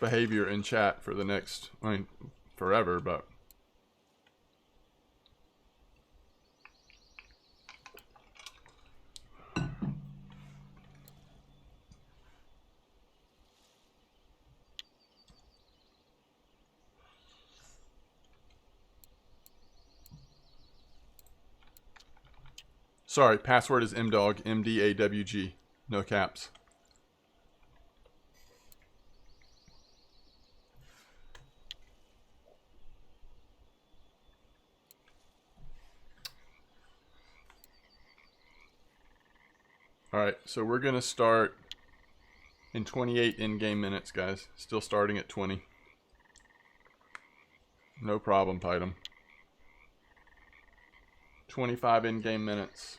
behavior in chat for the next, I mean, forever, but. Sorry, password is mdawg, M-D-A-W-G. No caps. Alright, so we're going to start in 28 in-game minutes, guys. Still starting at 20. No problem, Python. 25 in-game minutes.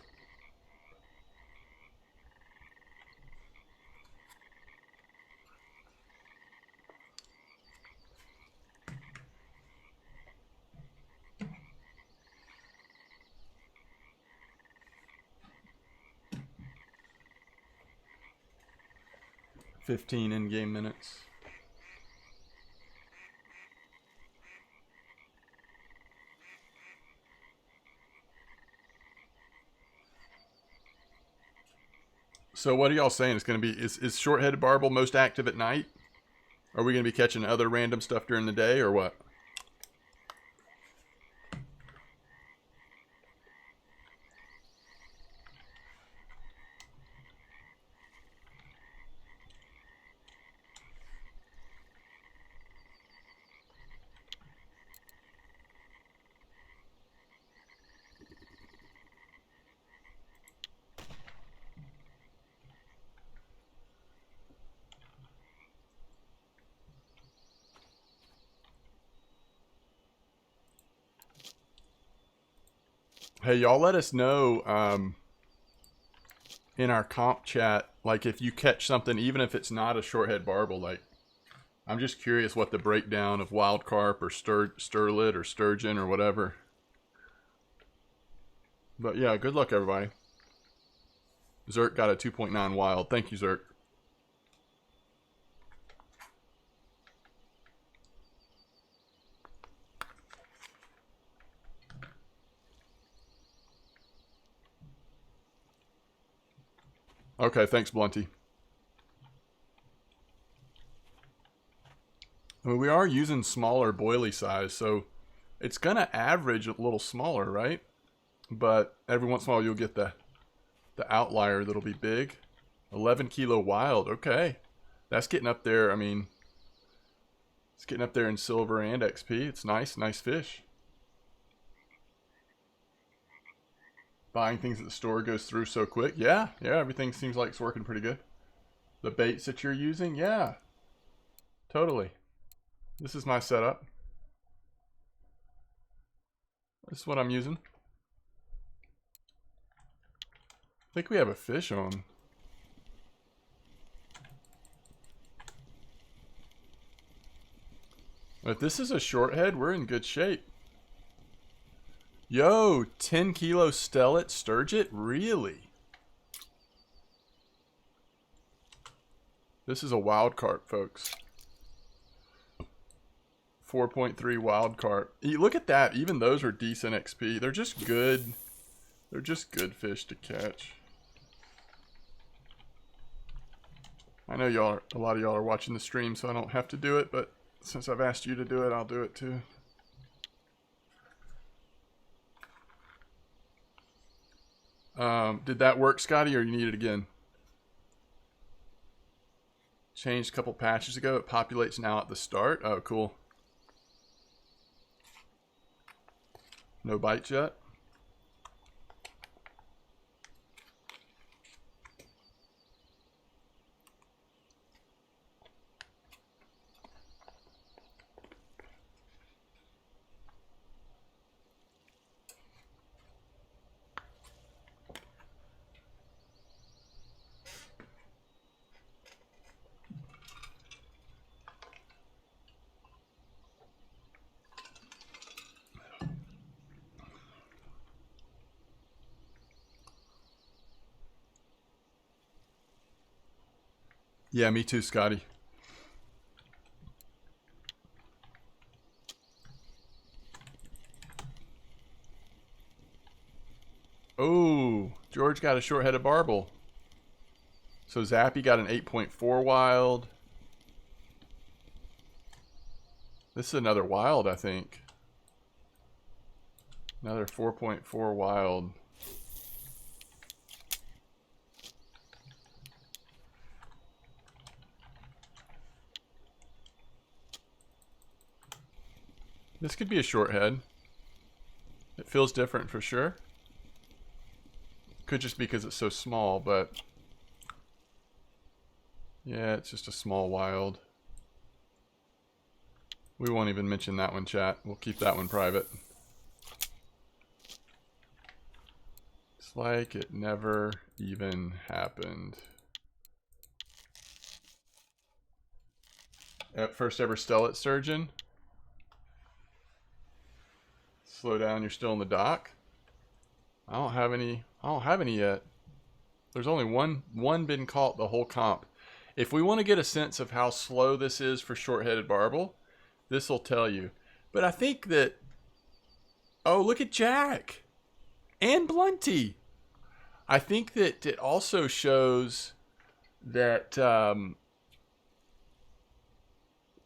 $15 in-game minutes. So what are y'all saying? It's going to be, is short-headed barbel most active at night? Are we going to be catching other random stuff during the day or what? Hey, y'all let us know in our comp chat, like if you catch something, even if it's not a short-head barbel, like I'm just curious what the breakdown of wild carp or sterlet or sturgeon or whatever. But yeah, good luck everybody. Zerk got a 2.9 wild. Thank you, Zerk. Okay, thanks, Blunty. I mean, we are using smaller boilie size, so it's going to average a little smaller, right? But every once in a while you'll get the outlier that'll be big. 11 kilo wild, okay. That's getting up there, I mean, it's getting up there in silver and XP. It's nice fish. Buying things at the store goes through so quick. Yeah, everything seems like it's working pretty good. The baits that you're using, yeah. Totally. This is my setup. This is what I'm using. I think we have a fish on. If this is a short head, we're in good shape. Yo, 10 kilo stellet sturgeon? Really? This is a wild carp, folks. 4.3 wild carp. Look at that. Even those are decent XP. They're just good. They're just good fish to catch. I know y'all, a lot of y'all are watching the stream, so I don't have to do it, but since I've asked you to do it, I'll do it too. Did that work, Scotty, or you need it again? Changed a couple patches ago. It populates now at the start. Oh, cool. No bites yet? Yeah, me too, Scotty. Oh, George got a short-headed barbel. So Zappy got an 8.4 wild. This is another wild, I think. Another 4.4 wild. This could be a short head. It feels different for sure. Could just be because it's so small, but yeah, it's just a small wild. We won't even mention that one, chat. We'll keep that one private. It's like it never even happened. First ever stellate surgeon. Slow down, you're still in the dock. I don't have any yet. There's only one been caught the whole comp. If we want to get a sense of how slow this is for short-headed barbel, this will tell you. But I think that, oh, look at Jack and Blunty. I think that it also shows that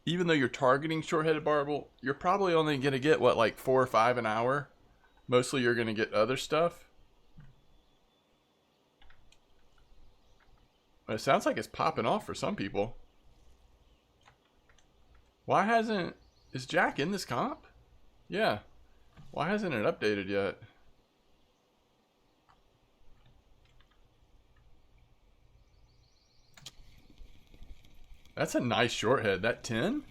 even though you're targeting short-headed barbel, you're probably only going to get, what, like 4 or 5 an hour? Mostly you're going to get other stuff. But it sounds like it's popping off for some people. Why hasn't... Is Jack in this comp? Yeah. Why hasn't it updated yet? That's a nice short head. That 10?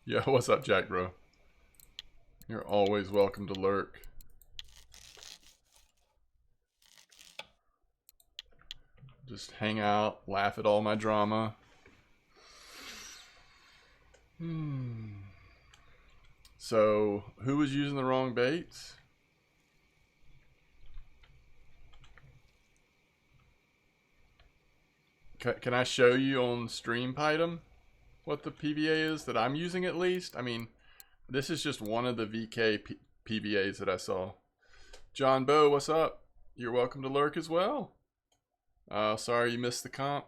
Yeah, what's up, Jack, bro? You're always welcome to lurk. Just hang out, laugh at all my drama. So, who was using the wrong baits? Can I show you on stream, Python, what the PVA is that I'm using at least? I mean, this is just one of the VK PVAs that I saw. John Bow, what's up? You're welcome to lurk as well. Sorry you missed the comp.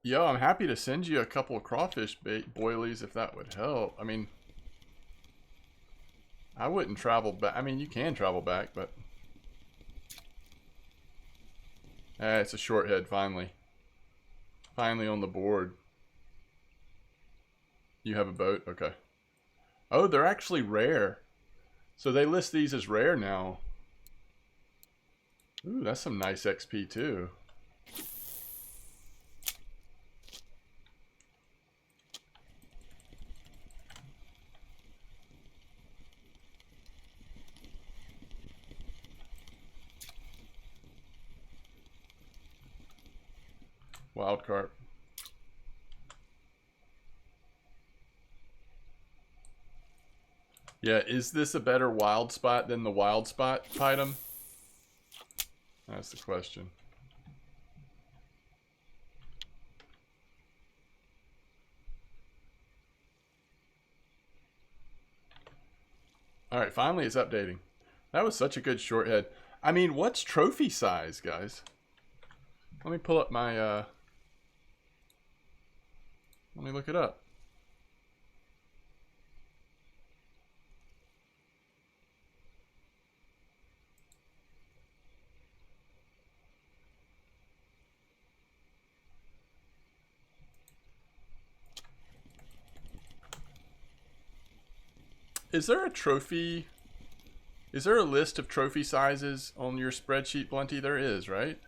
Yo, I'm happy to send you a couple of crawfish boilies if that would help. I mean, I wouldn't travel back. I mean, you can travel back, but... it's a short head, finally. Finally on the board. You have a boat? Okay. Oh, they're actually rare. So they list these as rare now. Ooh, that's some nice XP too. Wild carp. Yeah, is this a better wild spot than the wild spot item? That's the question. Alright, finally it's updating. That was such a good short head. I mean, what's trophy size, guys? Let me pull up my, let me look it up. Is there a trophy... Is there a list of trophy sizes on your spreadsheet, Blunty? There is, right?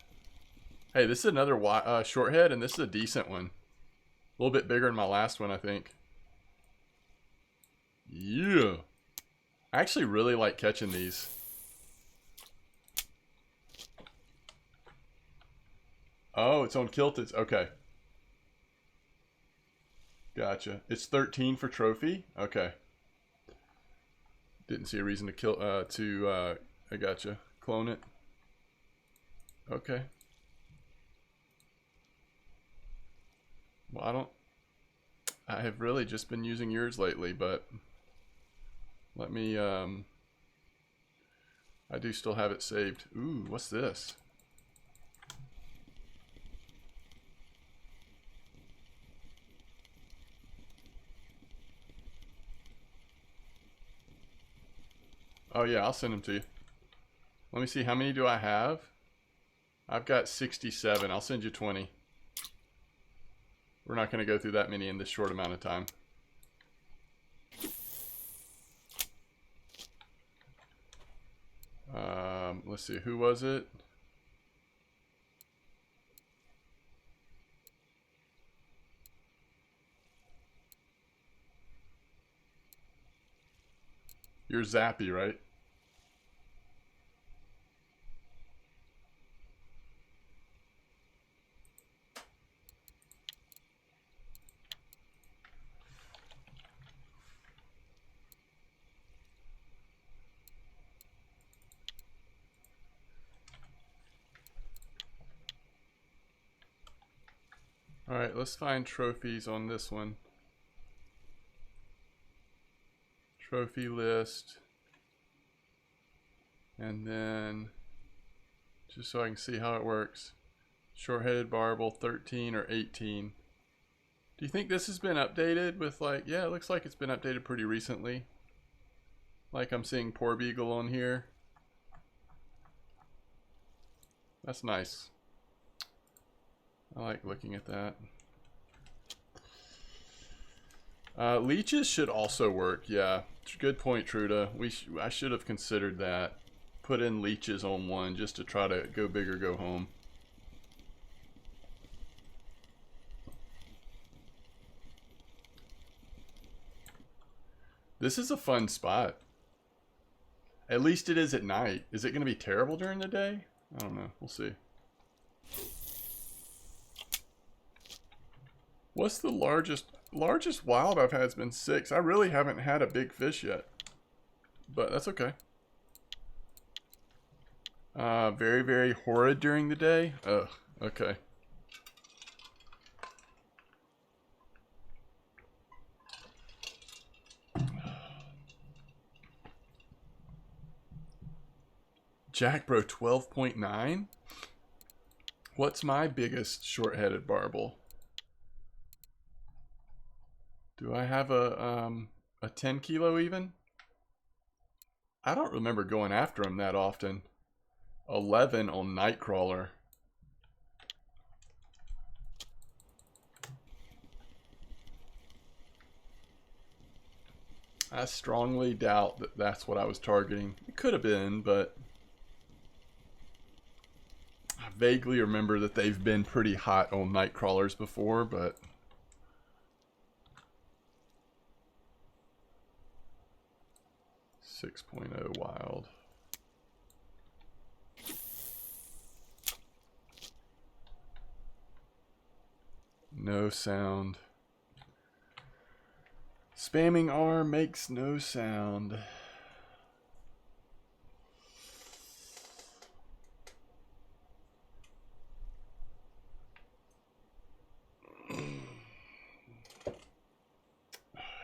Hey, this is another short head, and this is a decent one. A little bit bigger than my last one, I think. Yeah. I actually really like catching these. Oh, it's on kilted. Okay. Gotcha. It's 13 for trophy? Okay. Didn't see a reason to kill, I gotcha. Clone it. Okay. Well, I have really just been using yours lately, but let me, I do still have it saved. Ooh, what's this? Oh yeah, I'll send them to you. Let me see, how many do I have? I've got 67. I'll send you 20. We're not going to go through that many in this short amount of time. Let's see, who was it? You're Zappy, right? Alright, let's find trophies on this one. Trophy list. And then, just so I can see how it works. Short-headed barbel, 13 or 18. Do you think this has been updated with like, yeah, it looks like it's been updated pretty recently. Like I'm seeing Poor Beagle on here. That's nice. I like looking at that. Leeches should also work, yeah. Good point, Truda. I should have considered that. Put in leeches on one just to try to go big or go home. This is a fun spot. At least it is at night. Is it going to be terrible during the day? I don't know. We'll see. What's the largest wild I've had has been 6. I really haven't had a big fish yet. But that's okay. Very, very horrid during the day. Ugh, okay. Jack Bro 12.9? What's my biggest short-headed barbel? Do I have a 10 kilo even? I don't remember going after him that often. 11 on Nightcrawler. I strongly doubt that that's what I was targeting. It could have been, but I vaguely remember that they've been pretty hot on Nightcrawlers before, but 6.0 wild. No sound. Spamming R makes no sound.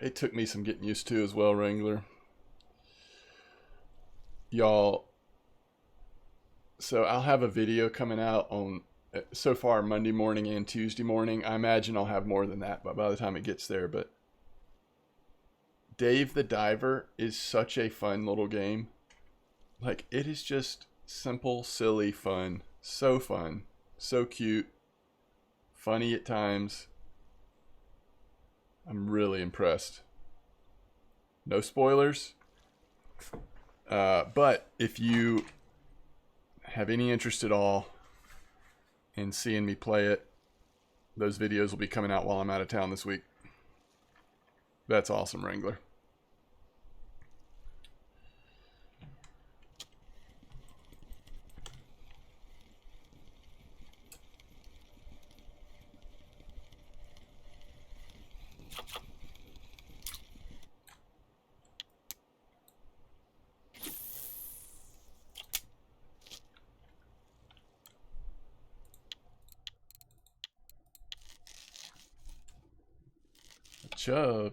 It took me some getting used to as well, Wrangler. Y'all, so I'll have a video coming out on, so far, Monday morning and Tuesday morning. I imagine I'll have more than that by the time it gets there, but Dave the Diver is such a fun little game. Like, it is just simple, silly fun. So fun. So cute. Funny at times. I'm really impressed. No spoilers. But if you have any interest at all in seeing me play it, those videos will be coming out while I'm out of town this week. That's awesome, Wrangler. chub.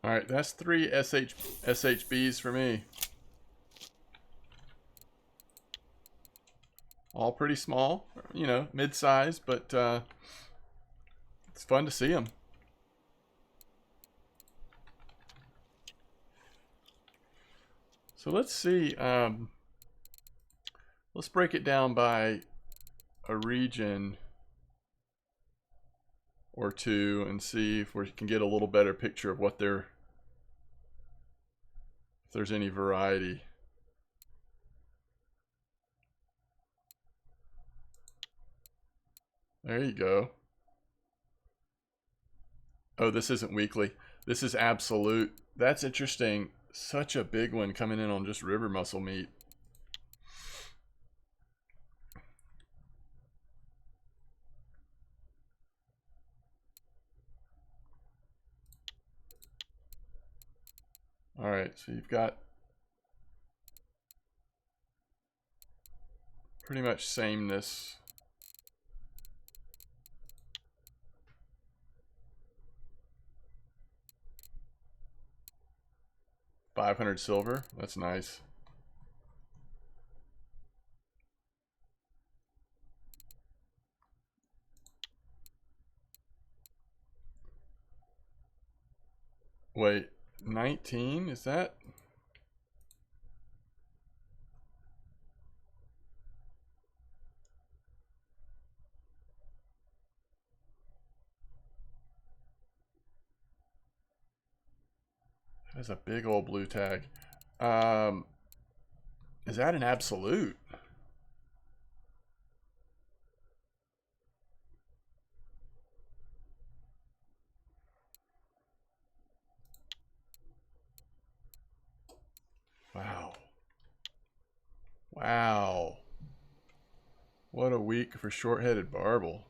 All right, that's 3 SHBs for me. All pretty small, you know, mid-size, but it's fun to see them. So let's see. Let's break it down by a region or two and see if we can get a little better picture of what they're, if there's any variety. There you go. Oh, this isn't weekly. This is absolute. That's interesting. Such a big one coming in on just river mussel meat. All right, so you've got pretty much sameness. $500 silver. That's nice. Wait, 19? Is that? That's a big old blue tag. Is that an absolute? Wow. Wow. What a week for short-headed barbel.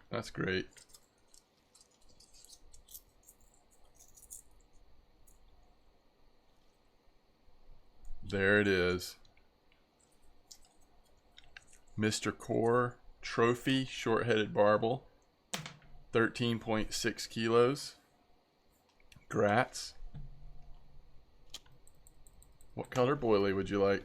That's great. There it is. Mr. Core Trophy Short-Headed Barbel. 13.6 kilos. Grats. What color boilie would you like?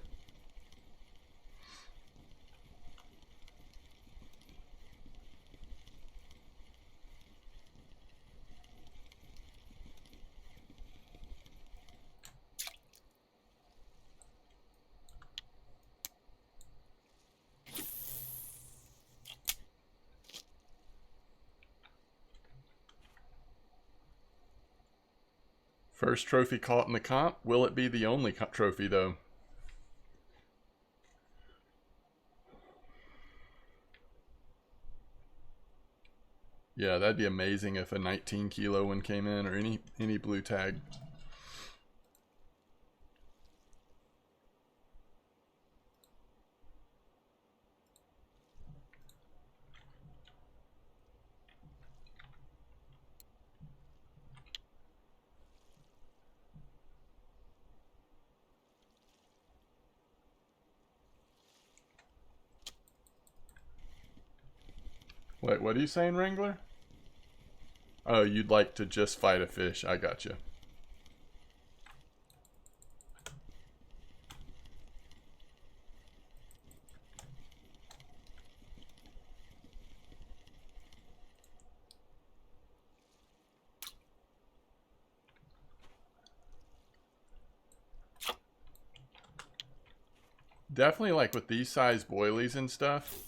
First trophy caught in the comp. Will it be the only trophy, though? Yeah, that'd be amazing if a 19 kilo one came in, or any blue tag. Wait, what are you saying, Wrangler? Oh, you'd like to just fight a fish. I got you. Definitely like with these size boilies and stuff,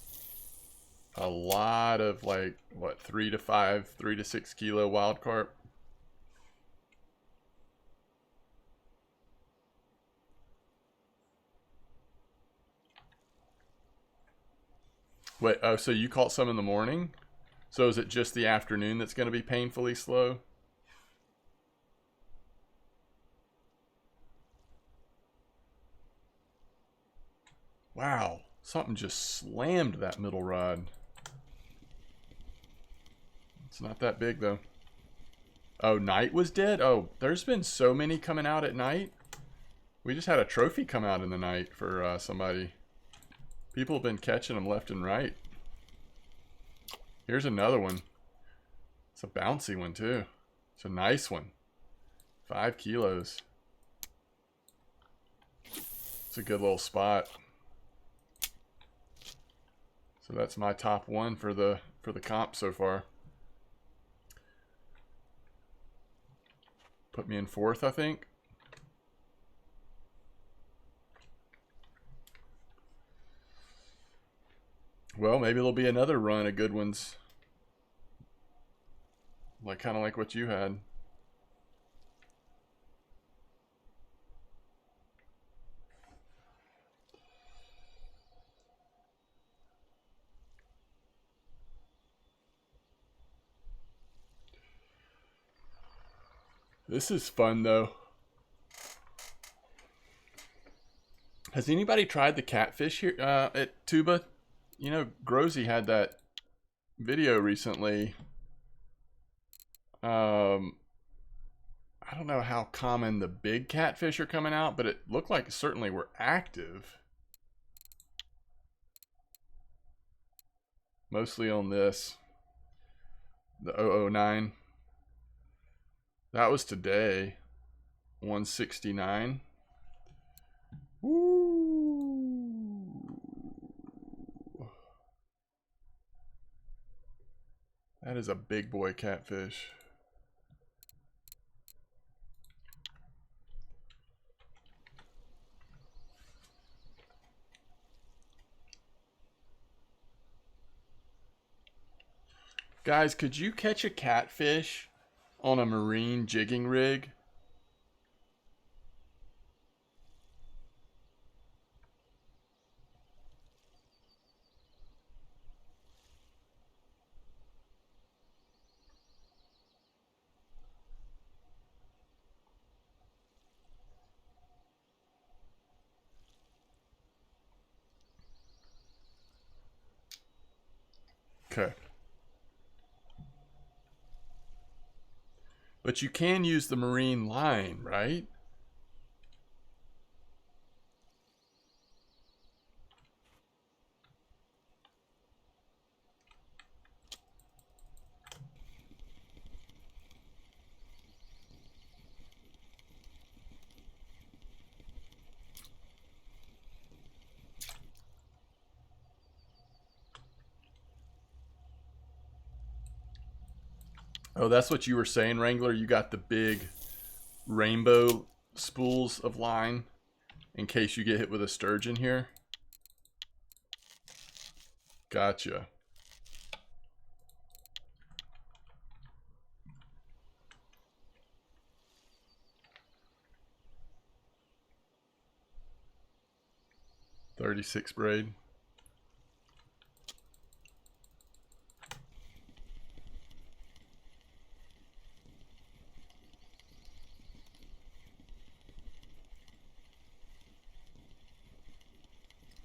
a lot of like, what, 3 to 6 kilo wild carp. Wait, oh, so you caught some in the morning? So is it just the afternoon that's going to be painfully slow? Wow, something just slammed that middle rod. It's not that big though. Oh, night was dead? Oh, there's been so many coming out at night. We just had a trophy come out in the night for somebody. People have been catching them left and right. Here's another one. It's a bouncy one too. It's a nice one. 5 kilos. It's a good little spot. So that's my top one for the comp so far. Put me in 4th, I think. Well, maybe there'll be another run of good ones. Like kind of like what you had. This is fun though. Has anybody tried the catfish here at Tuba? You know, Grosy had that video recently. I don't know how common the big catfish are coming out, but it looked like certainly were active. Mostly on this. The 009. That was today. 169. Woo! That is a big boy catfish. Guys, could you catch a catfish on a marine jigging rig? Okay. But you can use the marine line, right? Oh, that's what you were saying, Wrangler? You got the big rainbow spools of line in case you get hit with a sturgeon here? Gotcha. .36 braid.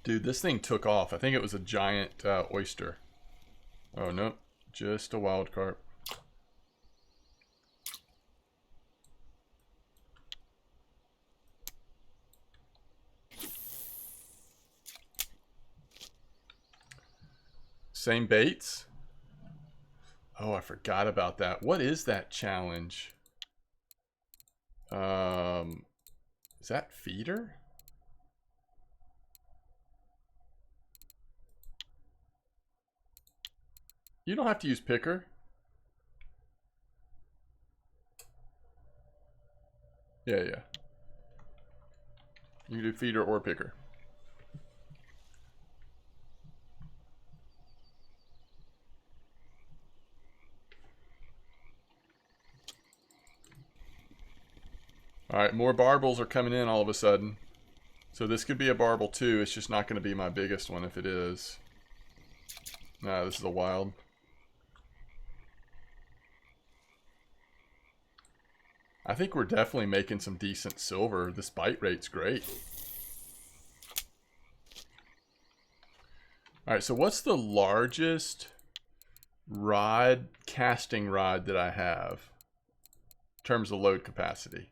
Dude, this thing took off. I think it was a giant oyster. Oh, nope. Just a wild carp. Same baits? Oh, I forgot about that. What is that challenge? Is that feeder? You don't have to use picker. Yeah. You can do feeder or picker. Alright, more barbels are coming in all of a sudden. So this could be a barbel too. It's just not going to be my biggest one if it is. Nah, this is a wild. I think we're definitely making some decent silver. This bite rate's great. Alright, so what's the largest rod, casting rod that I have in terms of load capacity?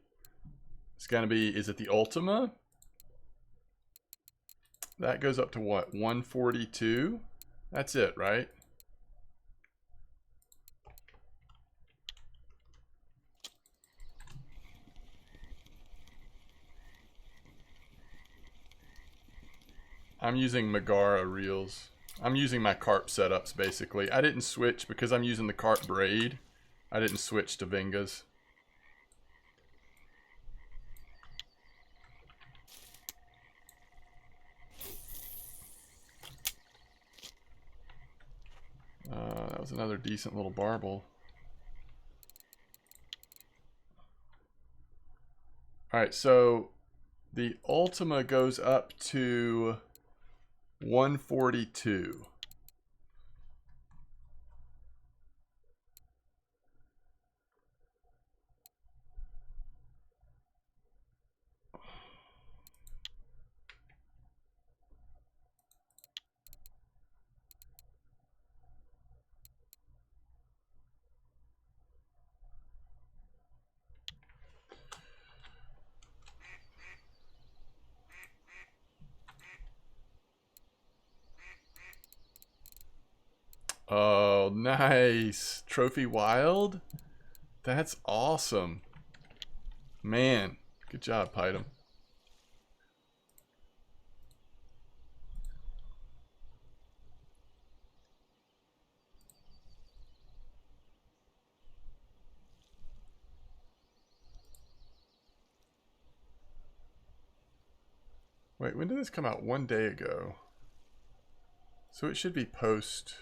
It's going to be, is it the Ultima? That goes up to what, 142? That's it, right? I'm using Megara reels. I'm using my carp setups basically. I didn't switch because I'm using the carp braid. I didn't switch to Vengas. That was another decent little barbel. Alright, so the Ultima goes up to 142. Oh, nice. Trophy wild? That's awesome. Man, good job, Python. Wait, when did this come out? 1 day ago. So it should be post.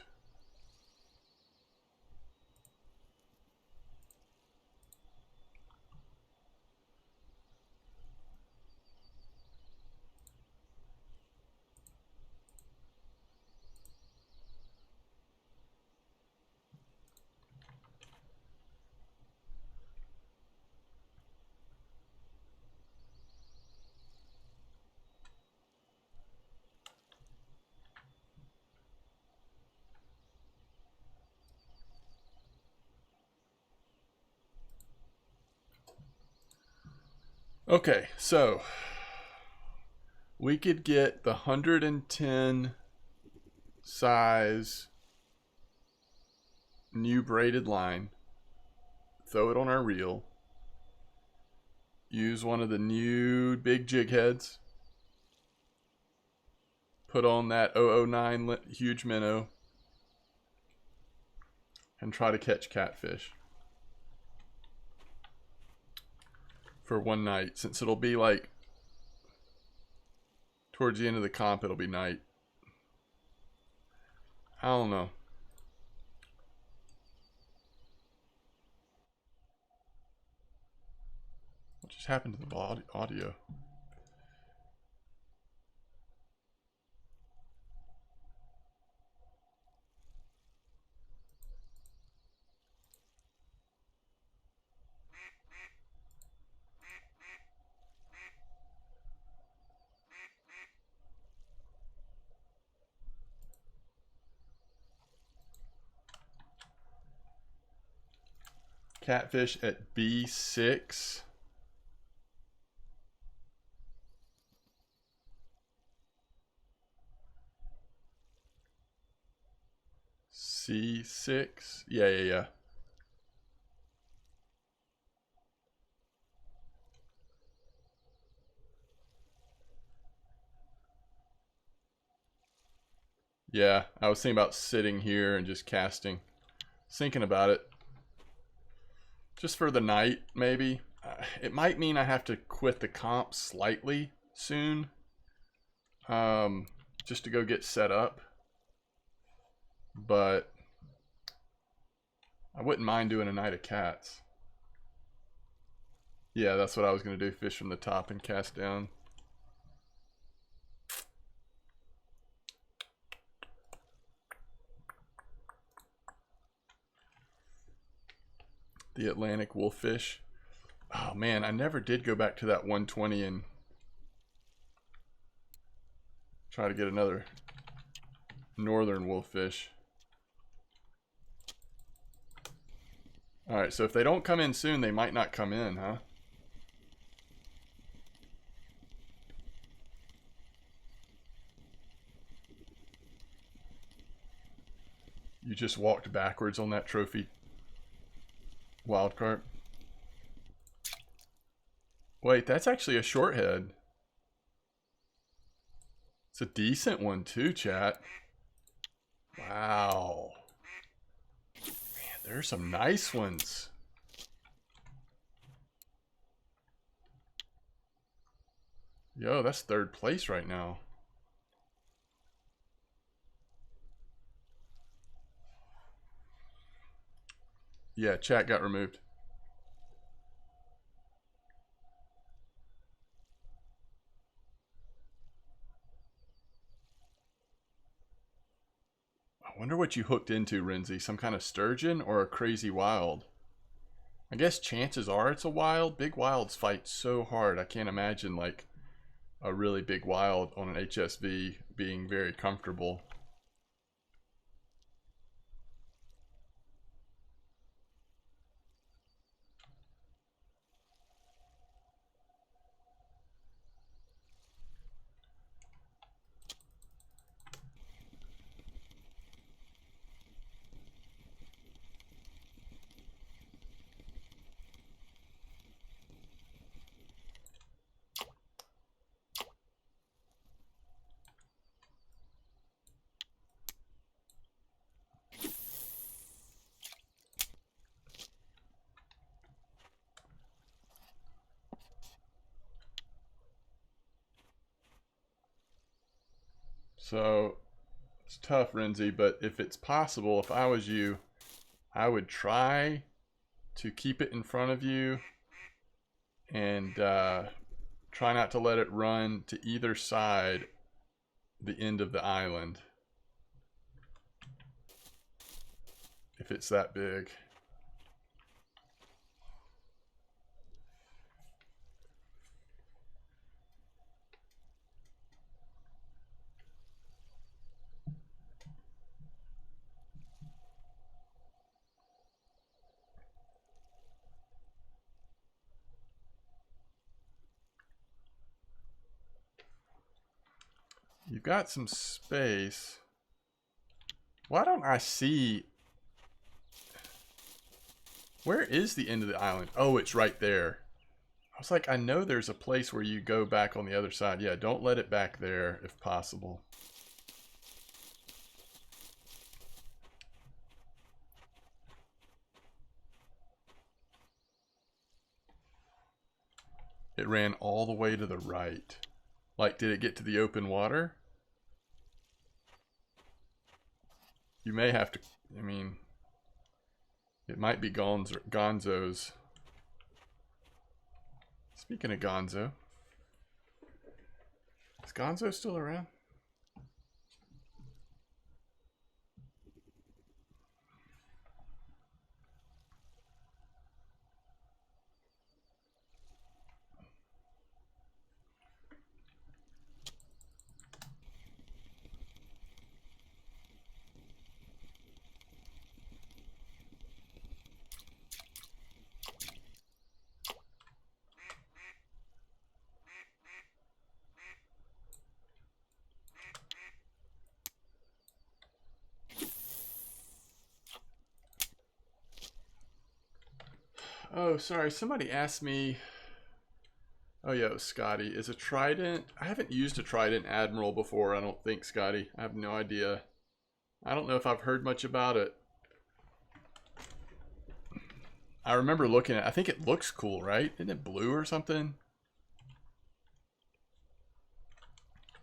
Okay, so we could get the 110 size new braided line, throw it on our reel, use one of the new big jig heads, put on that 009 huge minnow, and try to catch catfish for one night, since it'll be like towards the end of the comp, it'll be night. I don't know. What just happened to the audio? Catfish at B6. C6. Yeah. Yeah, I was thinking about sitting here and just casting. Thinking about it. Just for the night, maybe. It might mean I have to quit the comp slightly soon. Just to go get set up. But I wouldn't mind doing a night of cats. Yeah, that's what I was going to do. Fish from the top and cast down. The Atlantic wolffish. Oh man, I never did go back to that 120 and try to get another northern wolffish. Alright, so if they don't come in soon, they might not come in, huh? You just walked backwards on that trophy wild carp. Wait, that's actually a short head. It's a decent one too, chat. Wow. Man, there's some nice ones. Yo, that's third place right now. Yeah, chat got removed. I wonder what you hooked into, Renzi. Some kind of sturgeon or a crazy wild? I guess chances are it's a wild. Big wilds fight so hard. I can't imagine like a really big wild on an HSV being very comfortable. So it's tough, Renzi, but if it's possible, if I was you, I would try to keep it in front of you and try not to let it run to either side the end of the island if it's that big. You've got some space. Why don't I see... Where is the end of the island? Oh, it's right there. I was like, I know there's a place where you go back on the other side. Yeah, don't let it back there if possible. It ran all the way to the right. Like, did it get to the open water? You may have to, I mean, it might be Gonzo's. Speaking of Gonzo, is Gonzo still around? Oh, sorry. Somebody asked me. Oh, yeah, it was Scotty. Is a trident. I haven't used a trident admiral before, I don't think, Scotty. I have no idea. I don't know if I've heard much about it. I remember looking at I think it looks cool, right? Isn't it blue or something?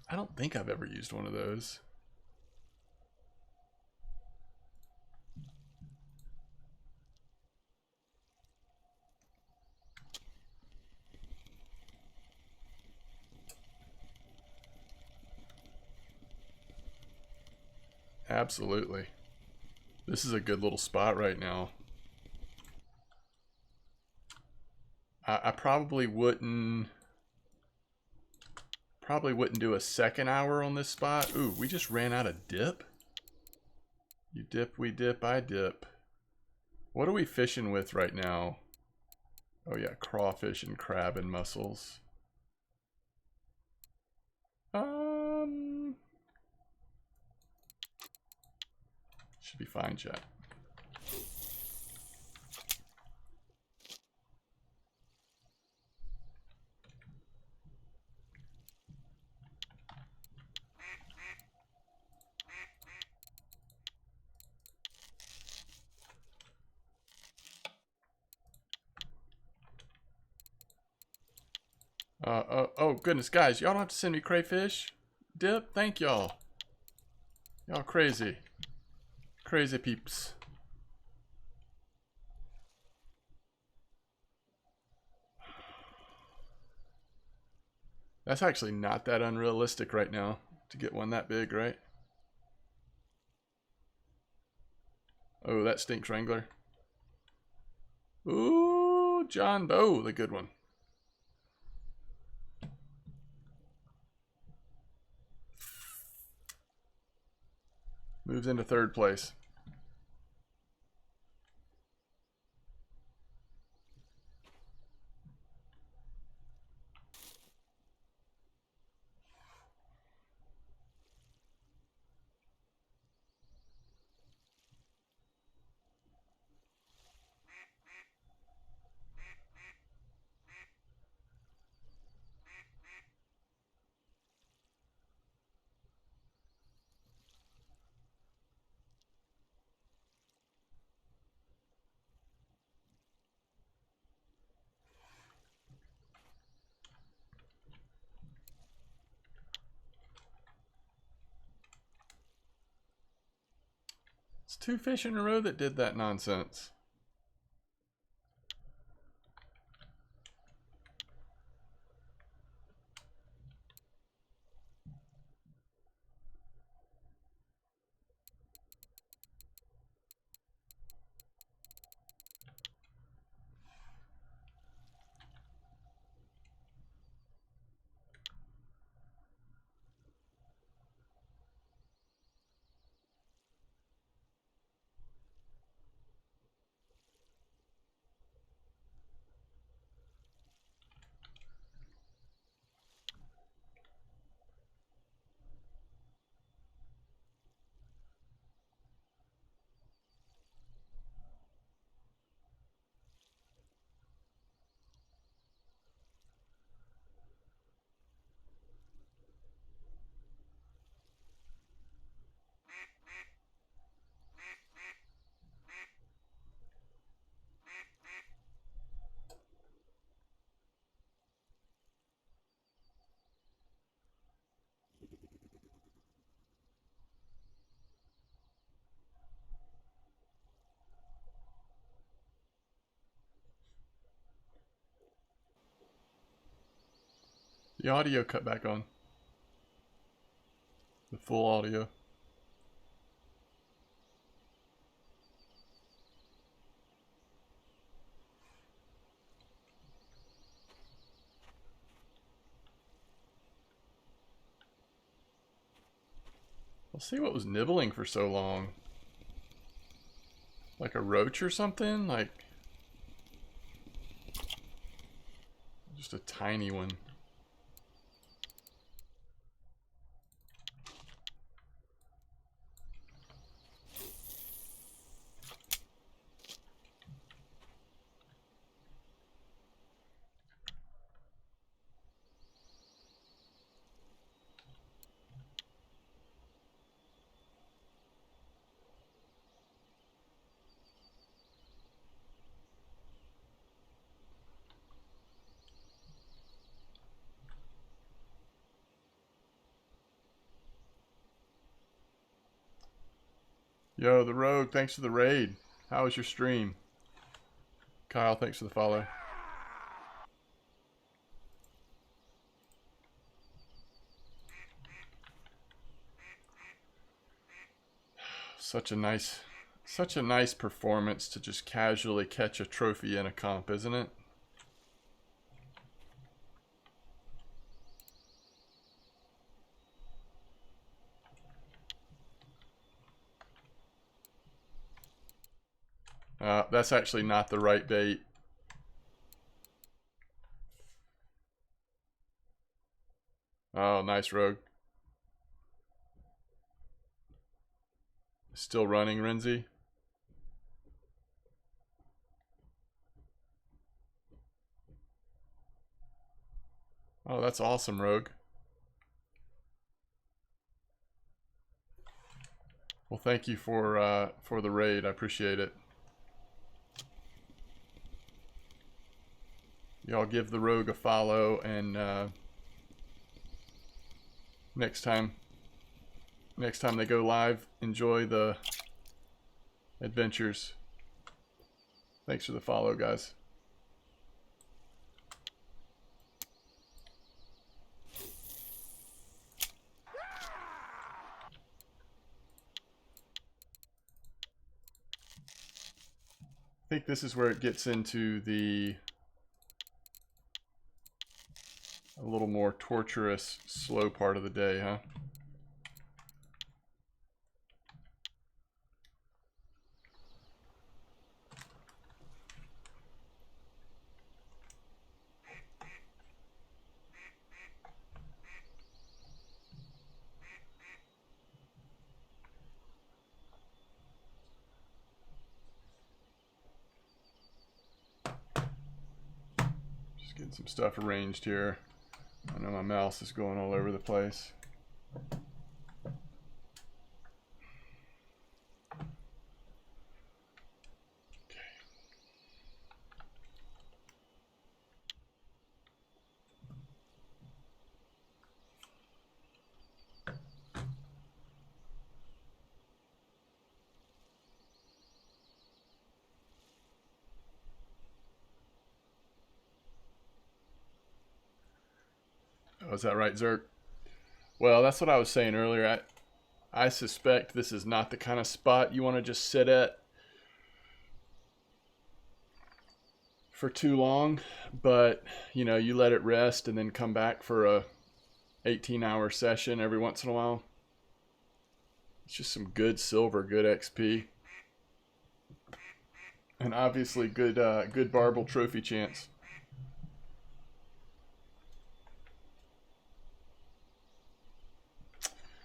I don't think I've ever used one of those. Absolutely. This is a good little spot right now. I probably wouldn't do a second hour on this spot. Ooh, we just ran out of dip. You dip, we dip, I dip. What are we fishing with right now? Oh yeah, crawfish and crab and mussels. Should be fine, chat. Oh goodness, guys, y'all don't have to send me crayfish dip. Thank y'all. Y'all crazy. Crazy peeps. That's actually not that unrealistic right now to get one that big, right? Oh, that stinks wrangler. Ooh, John Bow, the good one. Moves into third place. It's 2 fish in a row that did that nonsense. The audio cut back on. The full audio. Let's see what was nibbling for so long. Like a roach or something? Like just a tiny one. Yo, the Rogue, thanks for the raid. How was your stream? Kyle, thanks for the follow. such a nice performance to just casually catch a trophy in a comp, isn't it? That's actually not the right bait. Oh, nice rogue. Still running, Renzi. Oh, that's awesome, rogue. Well, thank you for the raid. I appreciate it. Y'all give the rogue a follow, and next time they go live, enjoy the adventures. Thanks for the follow, guys. I think this is where it gets into the a little more torturous, slow part of the day, huh? Just getting some stuff arranged here. I know my mouse is going all over the place. Oh, is that right, Zerk? Well, that's what I was saying earlier. I suspect this is not the kind of spot you want to just sit at for too long, but you know, you let it rest and then come back for a 18-hour session every once in a while. It's just some good silver, good XP, and obviously good barbel trophy chance.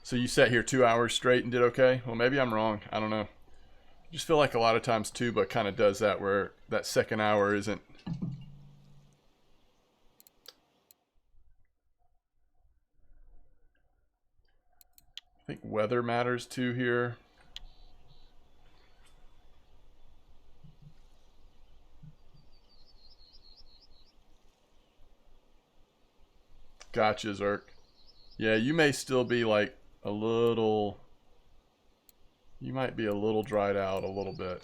So you sat here 2 hours straight and did okay? Well, maybe I'm wrong. I don't know. I just feel like a lot of times Tuba kind of does that, where that second hour isn't. I think weather matters too here. Gotcha, Zerk. Yeah, you may still be like a little... You might be a little dried out a little bit.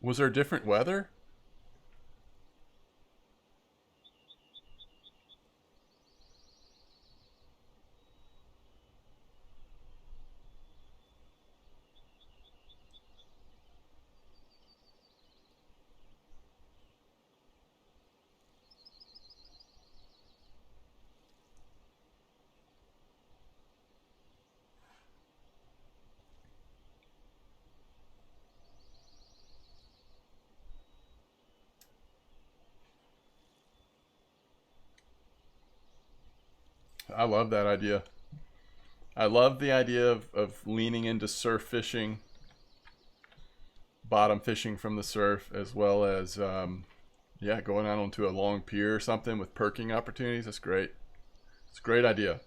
Was there different weather? I love that idea. I love the idea of leaning into surf fishing, bottom fishing from the surf, as well as, yeah, going out onto a long pier or something with perking opportunities. That's great. It's a great idea.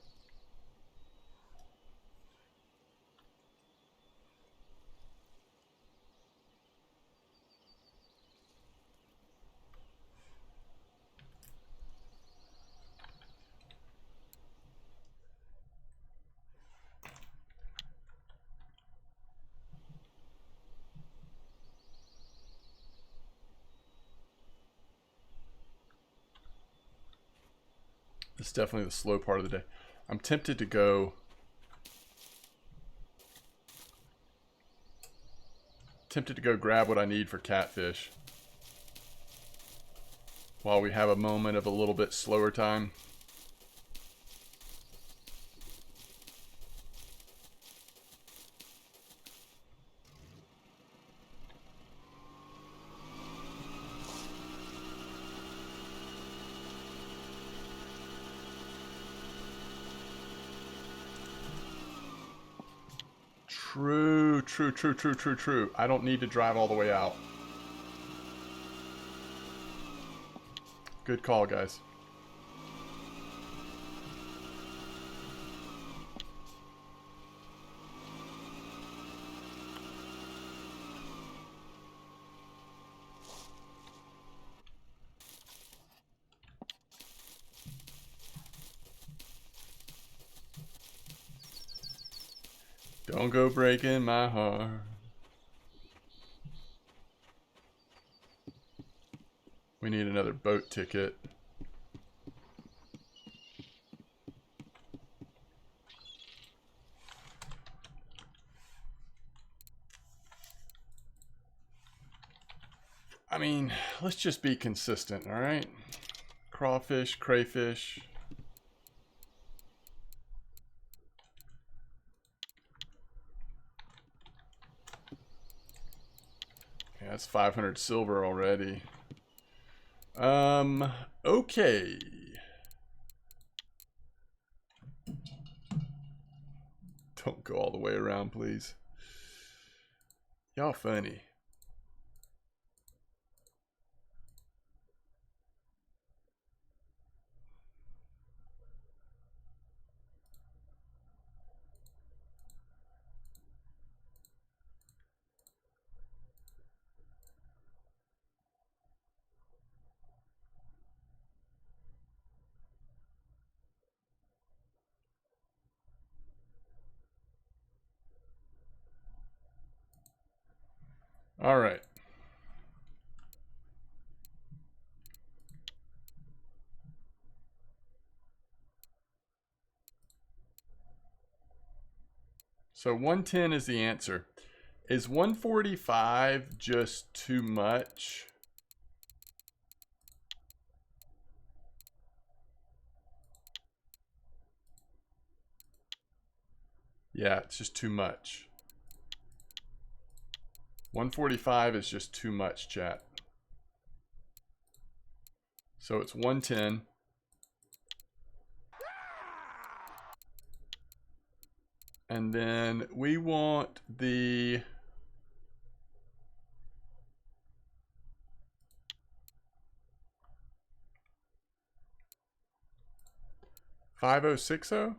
It's definitely the slow part of the day. I'm tempted to go... grab what I need for catfish. While we have a moment of a little bit slower time. True. I don't need to drive all the way out. Good call, guys. Don't go breaking my heart. We need another boat ticket. I mean, let's just be consistent, all right? Crawfish, crayfish. Yeah, that's 500 silver already. Okay. Don't go all the way around, please. Y'all funny. All right. So 110 is the answer. Is 145 just too much? Yeah, it's just too much. 145 is just too much, chat. So it's 110. And then we want the $5060.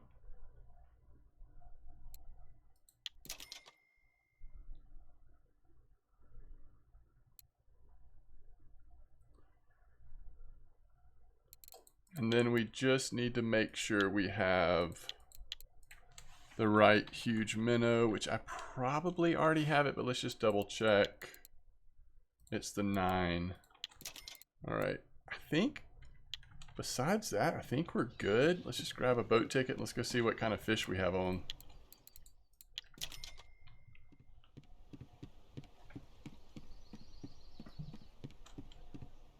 And then we just need to make sure we have the right huge minnow, which I probably already have it, but let's just double check. It's the 9. All right. I think besides that, I think we're good. Let's just grab a boat ticket and let's go see what kind of fish we have on.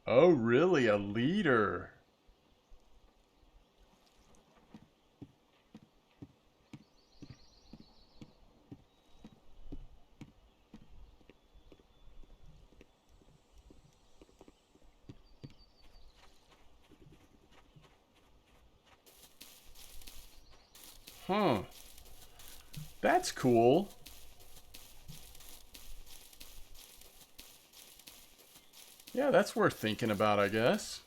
Oh, really? A leader? Huh. That's cool. Yeah, that's worth thinking about, I guess.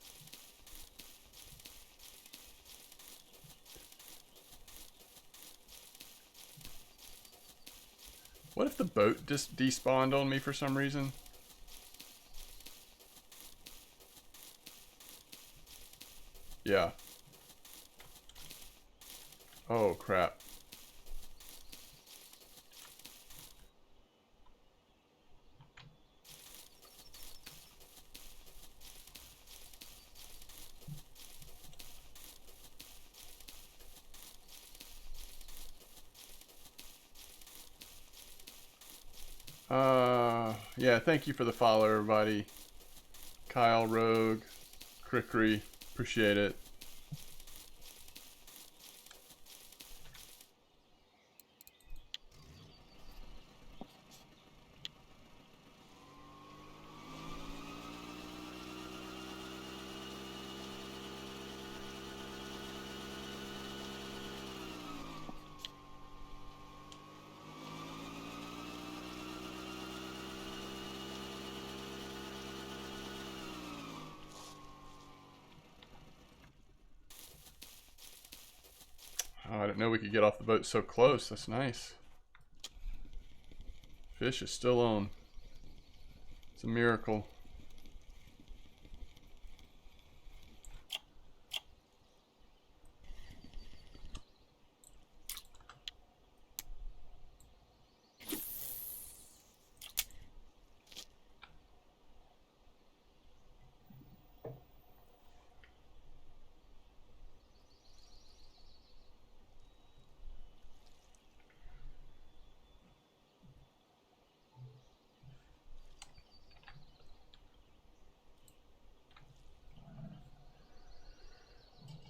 What if the boat just despawned on me for some reason? Yeah. Oh, crap. Yeah, thank you for the follow, everybody. Kyle, Rogue, Crickery, appreciate it. Oh, I didn't know we could get off the boat so close. That's nice. Fish is still on. It's a miracle.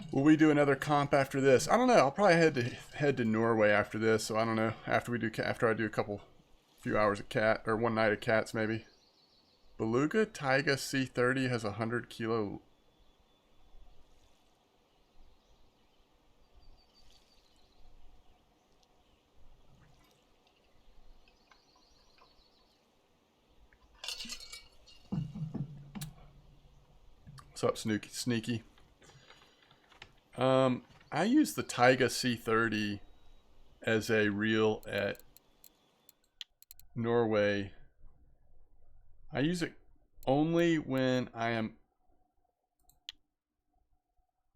Will we do another comp after this? I don't know. I'll probably head to Norway after this. So I don't know. After I do a few hours of cat or one night of cats maybe. Beluga Taiga C30 has 100 kilo. What's up, Sneaky? I use the Taiga C30 as a reel at Norway. I use it only when I am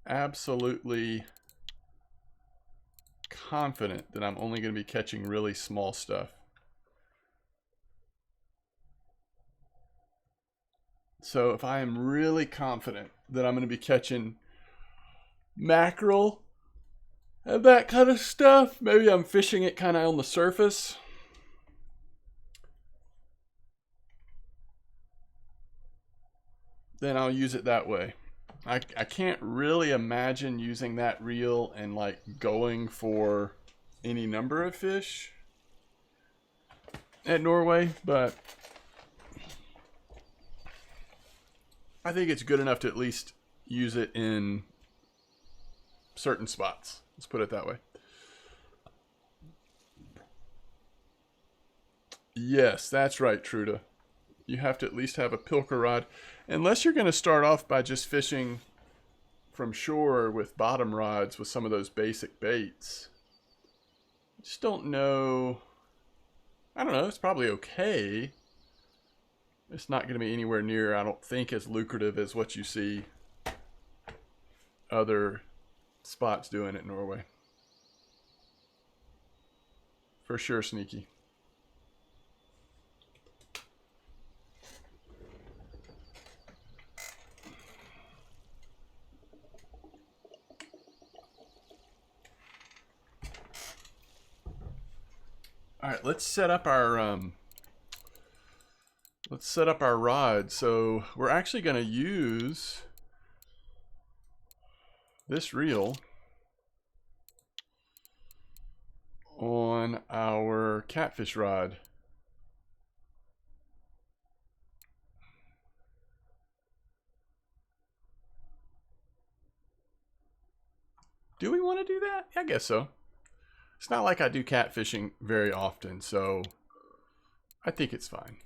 absolutely confident that I'm only going to be catching really small stuff. So if I am really confident that I'm going to be catching mackerel and that kind of stuff, maybe I'm fishing it kind of on the surface, then I'll use it that way. I can't really imagine using that reel and like going for any number of fish at Norway, but I think it's good enough to at least use it in certain spots. Let's put it that way. Yes, that's right, Truda. You have to at least have a pilker rod. Unless you're going to start off by just fishing from shore with bottom rods with some of those basic baits. I just don't know. I don't know. It's probably okay. It's not going to be anywhere near, I don't think, as lucrative as what you see other spots doing at Norway. For sure, Sneaky. All right, let's set up our rod. So we're actually going to use this reel on our catfish rod. Do we want to do that? I guess so. It's not like I do catfishing very often, so I think it's fine.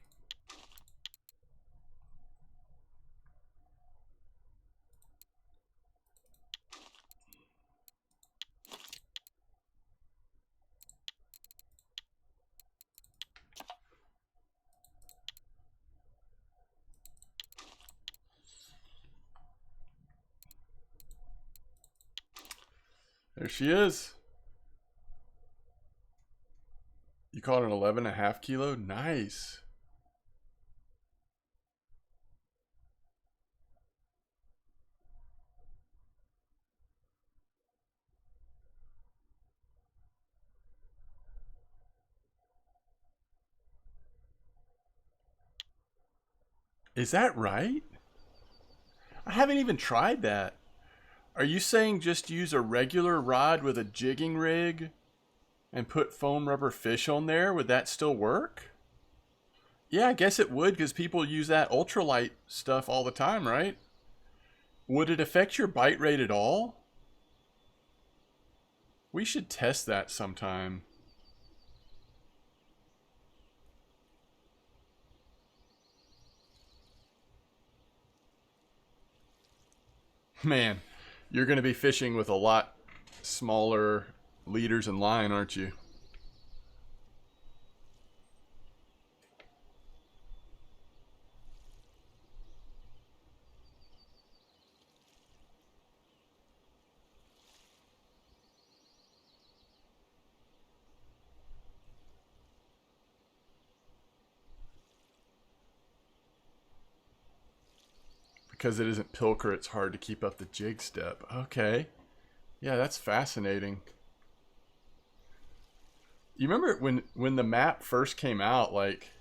There she is. You caught an 11.5 kilo? Nice. Is that right? I haven't even tried that. Are you saying just use a regular rod with a jigging rig and put foam rubber fish on there? Would that still work? Yeah, I guess it would, because people use that ultralight stuff all the time, right? Would it affect your bite rate at all? We should test that sometime. Man, you're going to be fishing with a lot smaller leaders and line, aren't you? Because it isn't pilker, it's hard to keep up the jig step. Okay. Yeah, that's fascinating. You remember when the map first came out, like,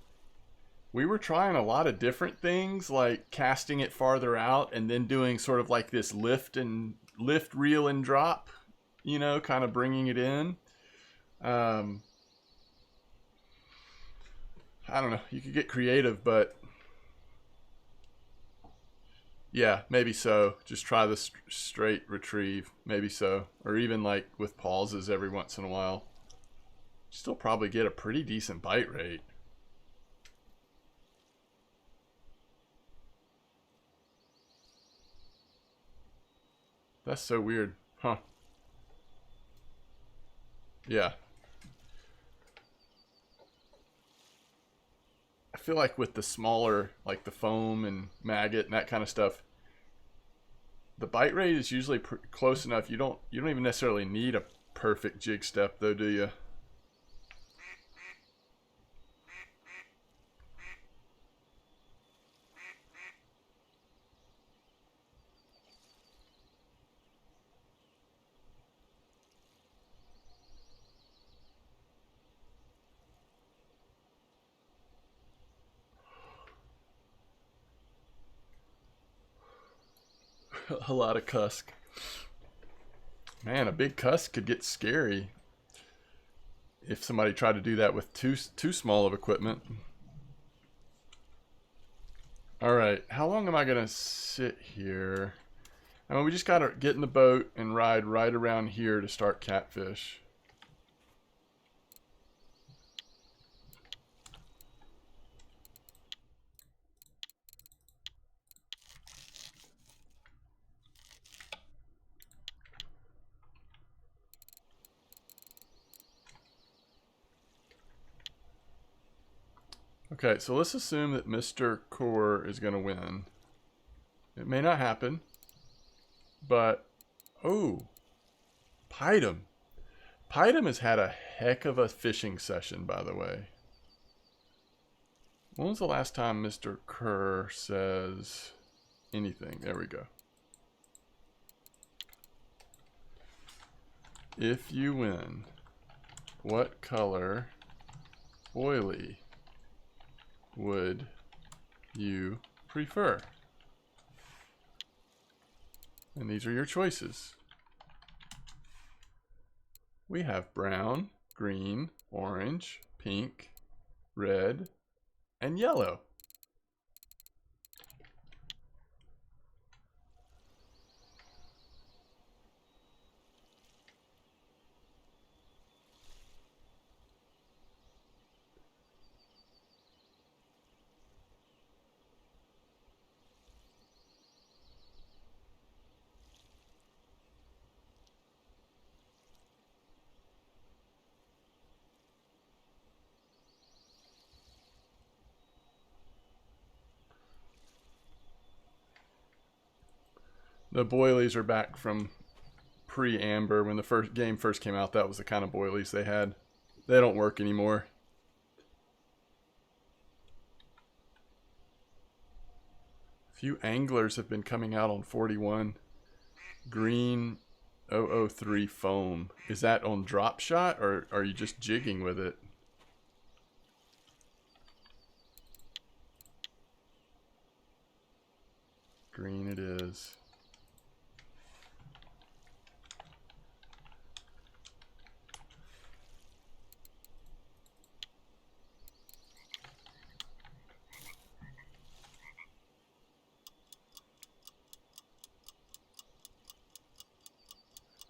we were trying a lot of different things, like casting it farther out and then doing sort of like this lift, reel, and drop, you know, kind of bringing it in. I don't know. You could get creative, but yeah, maybe so. Just try the straight retrieve, maybe so, or even like with pauses every once in a while. Still probably get a pretty decent bite rate. That's so weird, huh? Yeah. I feel like with the smaller, like the foam and maggot and that kind of stuff, the bite rate is usually close enough. You don't even necessarily need a perfect jig step, though, do you? A lot of cusk. Man, a big cusk could get scary if somebody tried to do that with too small of equipment. All right, how long am I gonna sit here? I mean, we just gotta get in the boat and ride right around here to start catfish. Okay, so let's assume that Mr. Core is going to win. It may not happen, but... Oh, Pydam. Pydam has had a heck of a fishing session, by the way. When was the last time Mr. Kerr says anything? There we go. If you win, what color oily would you prefer? And these are your choices. We have brown, green, orange, pink, red, and yellow. The boilies are back from pre-amber. When the first game first came out, that was the kind of boilies they had. They don't work anymore. Few anglers have been coming out on 41. Green 003 foam. Is that on drop shot, or are you just jigging with it? Green it is.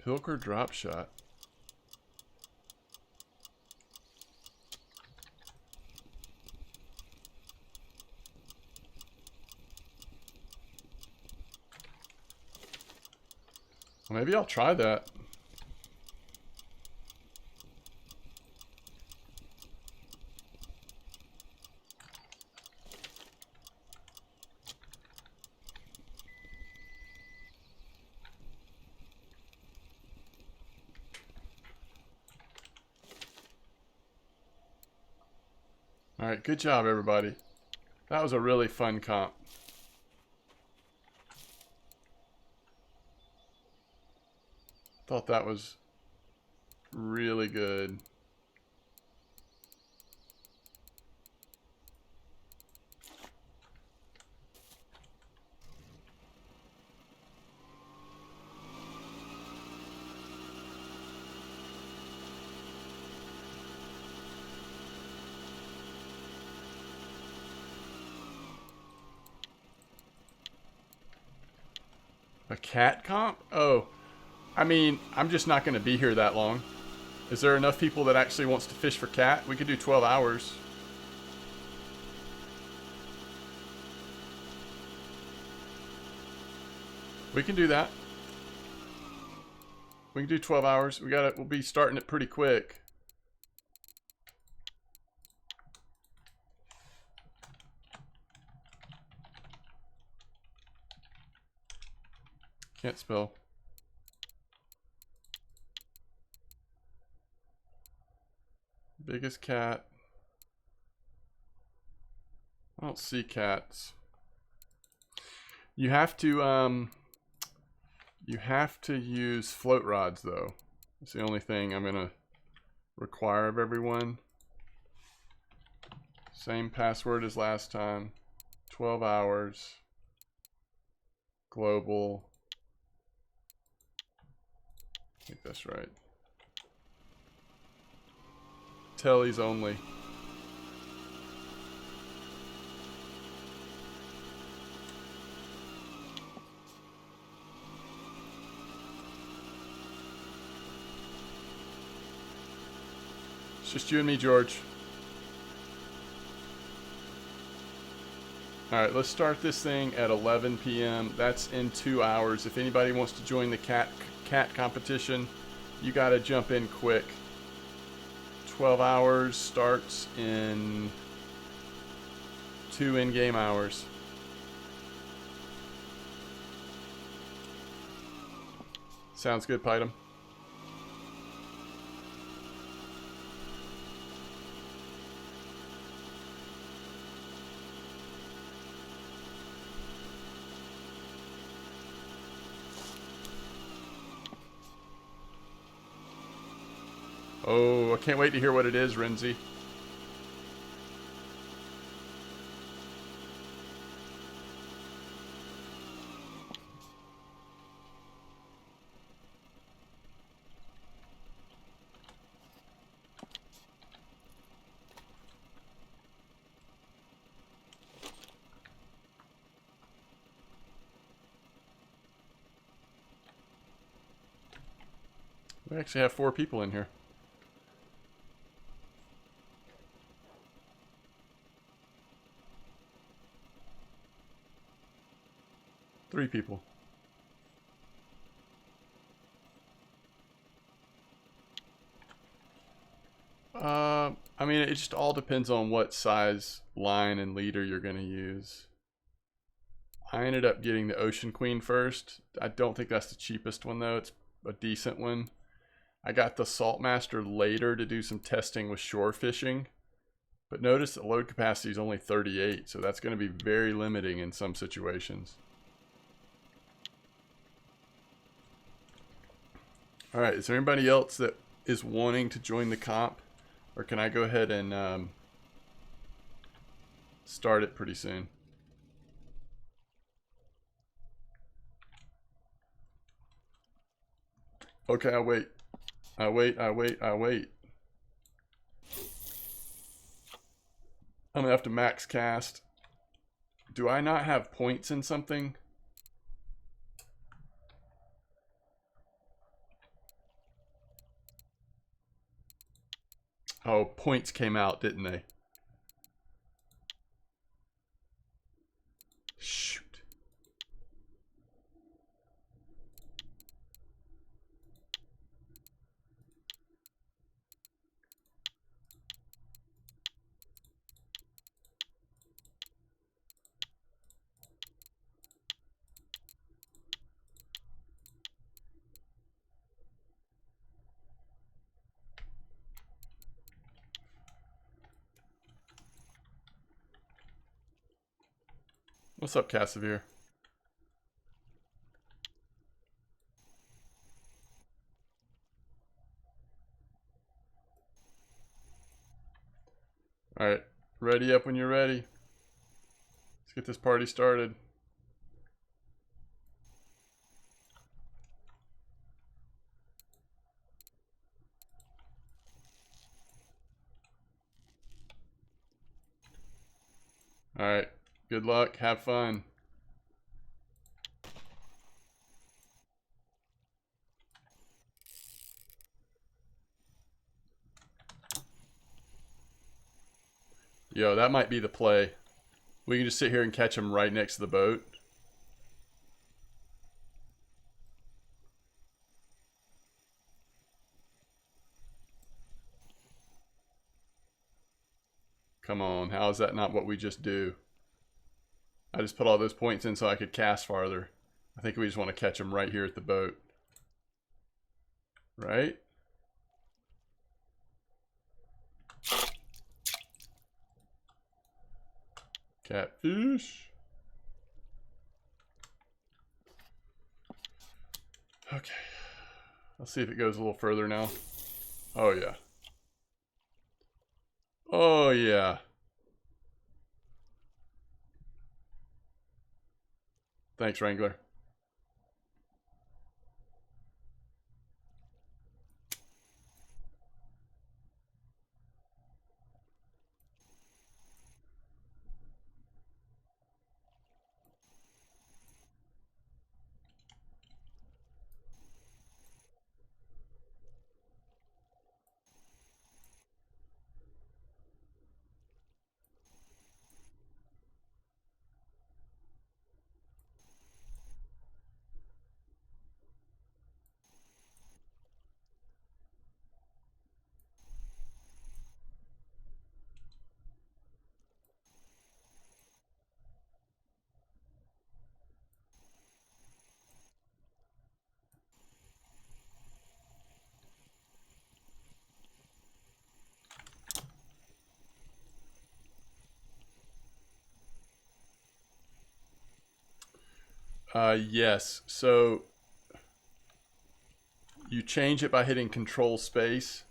Pilker drop shot. Well, maybe I'll try that. All right, good job, everybody. That was a really fun comp. Thought that was really good. A cat comp? Oh, I mean, I'm just not going to be here that long. Is there enough people that actually wants to fish for cat? We could do 12 hours. We can do that. We can do 12 hours. We'll be starting it pretty quick. Can't spell. Biggest cat. I don't see cats. You have to use float rods though. It's the only thing I'm gonna require of everyone. Same password as last time. 12 hours. Global. I think that's right. Tellies only. It's just you and me, George. Alright, let's start this thing at 11 p.m. That's in 2 hours. If anybody wants to join the cat competition, you gotta jump in quick. 12 hours starts in 2 in-game hours. Sounds good, Python. Oh, I can't wait to hear what it is, Renzi. We actually have 4 people in here. Three people. I mean, it just all depends on what size line and leader you're going to use. I ended up getting the Ocean Queen first. I don't think that's the cheapest one, though. It's a decent one. I got the Saltmaster later to do some testing with shore fishing. But notice the load capacity is only 38, so that's going to be very limiting in some situations. Alright, is there anybody else that is wanting to join the comp? Or can I go ahead and start it pretty soon? Okay, I wait. I wait, I wait, I wait. I'm gonna have to max cast. Do I not have points in something? Oh, points came out, didn't they? Shoot. What's up, Cassavir? Alright, ready up when you're ready. Let's get this party started. Alright, good luck, have fun. Yo, that might be the play. We can just sit here and catch him right next to the boat. Come on, how is that not what we just do? I just put all those points in so I could cast farther. I think we just want to catch him right here at the boat. Right? Catfish. Okay. Let's see if it goes a little further now. Oh, yeah. Oh, yeah. Thanks, Wrangler. Yes. So you change it by hitting Control Space.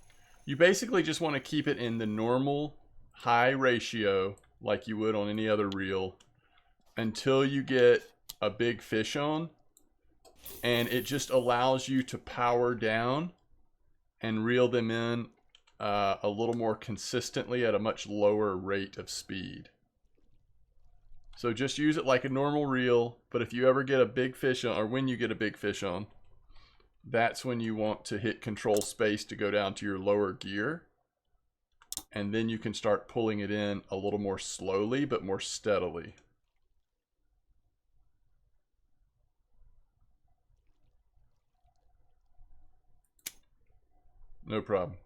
You basically just want to keep it in the normal high ratio like you would on any other reel until you get a big fish on, and it just allows you to power down and reel them in a little more consistently at a much lower rate of speed. So just use it like a normal reel, but if you ever get a big fish on, or when you get a big fish on, that's when you want to hit Control Space to go down to your lower gear. And then you can start pulling it in a little more slowly, but more steadily. No problem.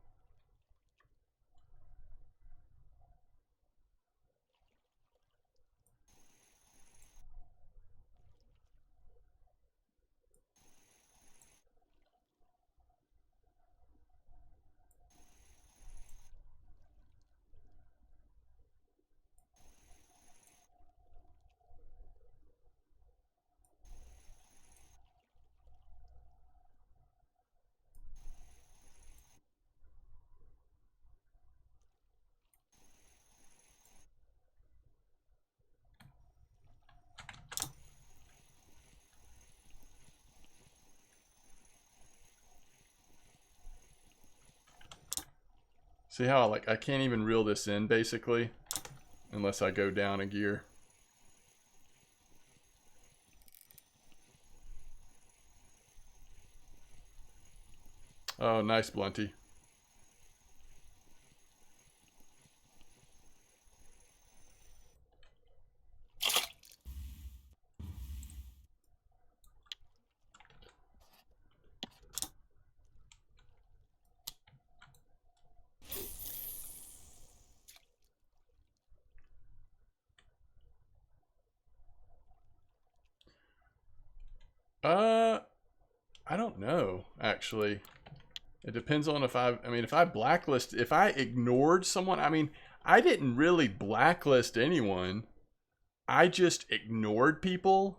See how I can't even reel this in basically unless I go down a gear. Oh, nice blunty. I don't know, actually. It depends on if if I ignored someone, I didn't really blacklist anyone. I just ignored people.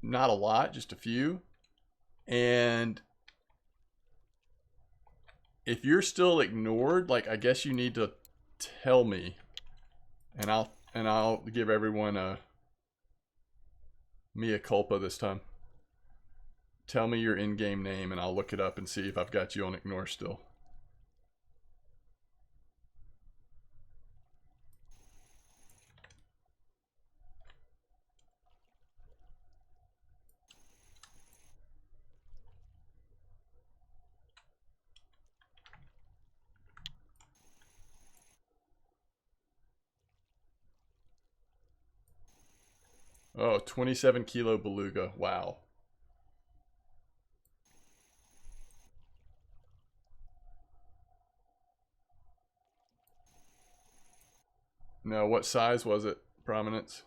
Not a lot, just a few. And if you're still ignored, I guess you need to tell me. And I'll give everyone a mea culpa this time. Tell me your in-game name and I'll look it up and see if I've got you on ignore still. Oh, 27 kilo beluga. Wow. No, what size was it? Prominence?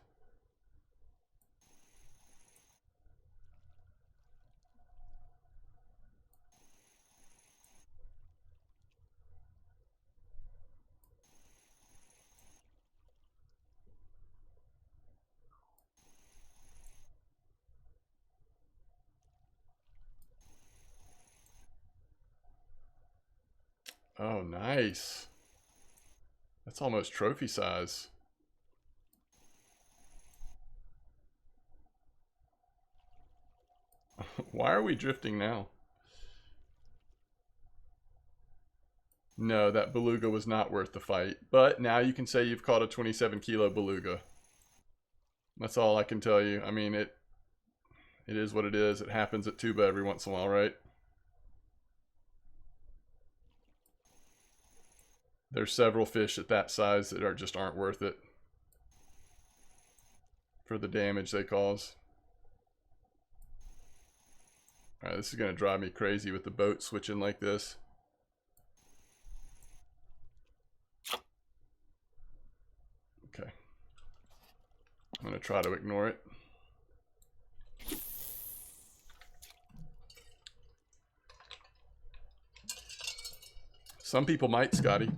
Oh, nice. That's almost trophy size. Why are we drifting now? No, that beluga was not worth the fight. But now you can say you've caught a 27 kilo beluga. That's all I can tell you. It is what it is. It happens at Tuba every once in a while, right? There's several fish at that size that just aren't worth it for the damage they cause. Alright, this is going to drive me crazy with the boat switching like this. Okay. I'm going to try to ignore it. Some people might, Scotty.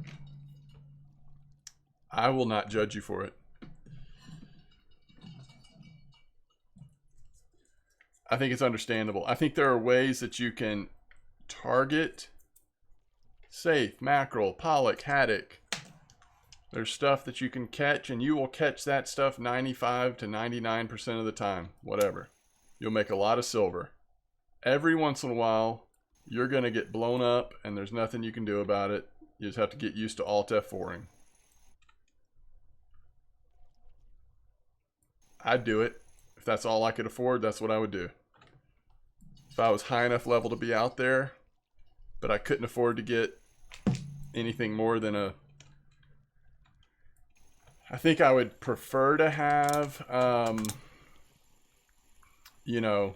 I will not judge you for it. I think it's understandable. I think there are ways that you can target safe, mackerel, pollock, haddock. There's stuff that you can catch, and you will catch that stuff 95 to 99% of the time. Whatever. You'll make a lot of silver. Every once in a while, you're going to get blown up, and there's nothing you can do about it. You just have to get used to Alt F4ing. I'd do it. If that's all I could afford, that's what I would do. If I was high enough level to be out there, but I couldn't afford to get anything more than a... I think I would prefer to have, you know,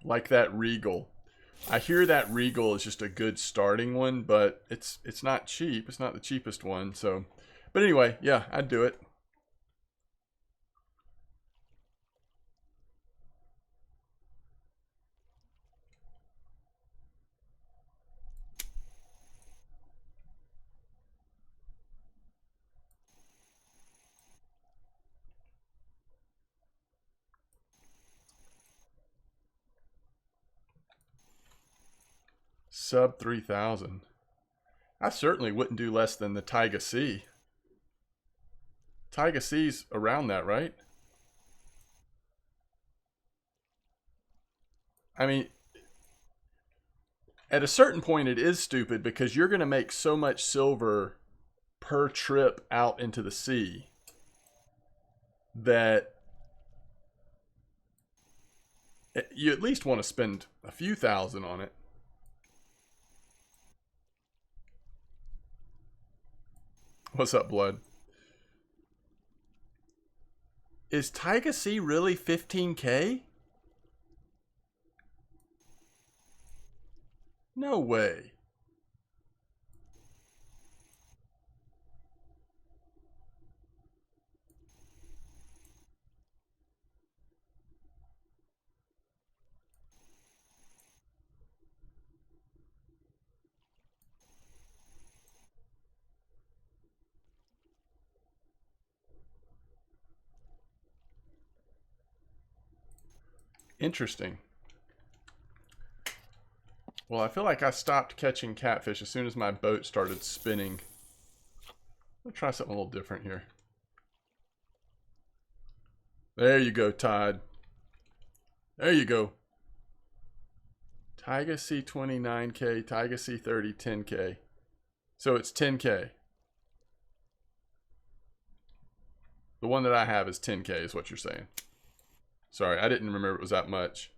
like that Regal. I hear that Regal is just a good starting one, but it's not cheap. It's not the cheapest one. So, but anyway, yeah, I'd do it. Sub 3,000. I certainly wouldn't do less than the Taiga C. Taiga C's around that, right? I mean, at a certain point, it is stupid because you're going to make so much silver per trip out into the sea that you at least want to spend a few thousand on it. What's up, Blood? Is Taiga Sea really 15K? No way. Interesting. Well, I feel like I stopped catching catfish as soon as my boat started spinning. Let's try something a little different here. There you go, Todd. There you go. Taiga Sea 29K, Taiga Sea 30, 10K. So it's 10K. The one that I have is 10K is what you're saying. Sorry, I didn't remember it was that much.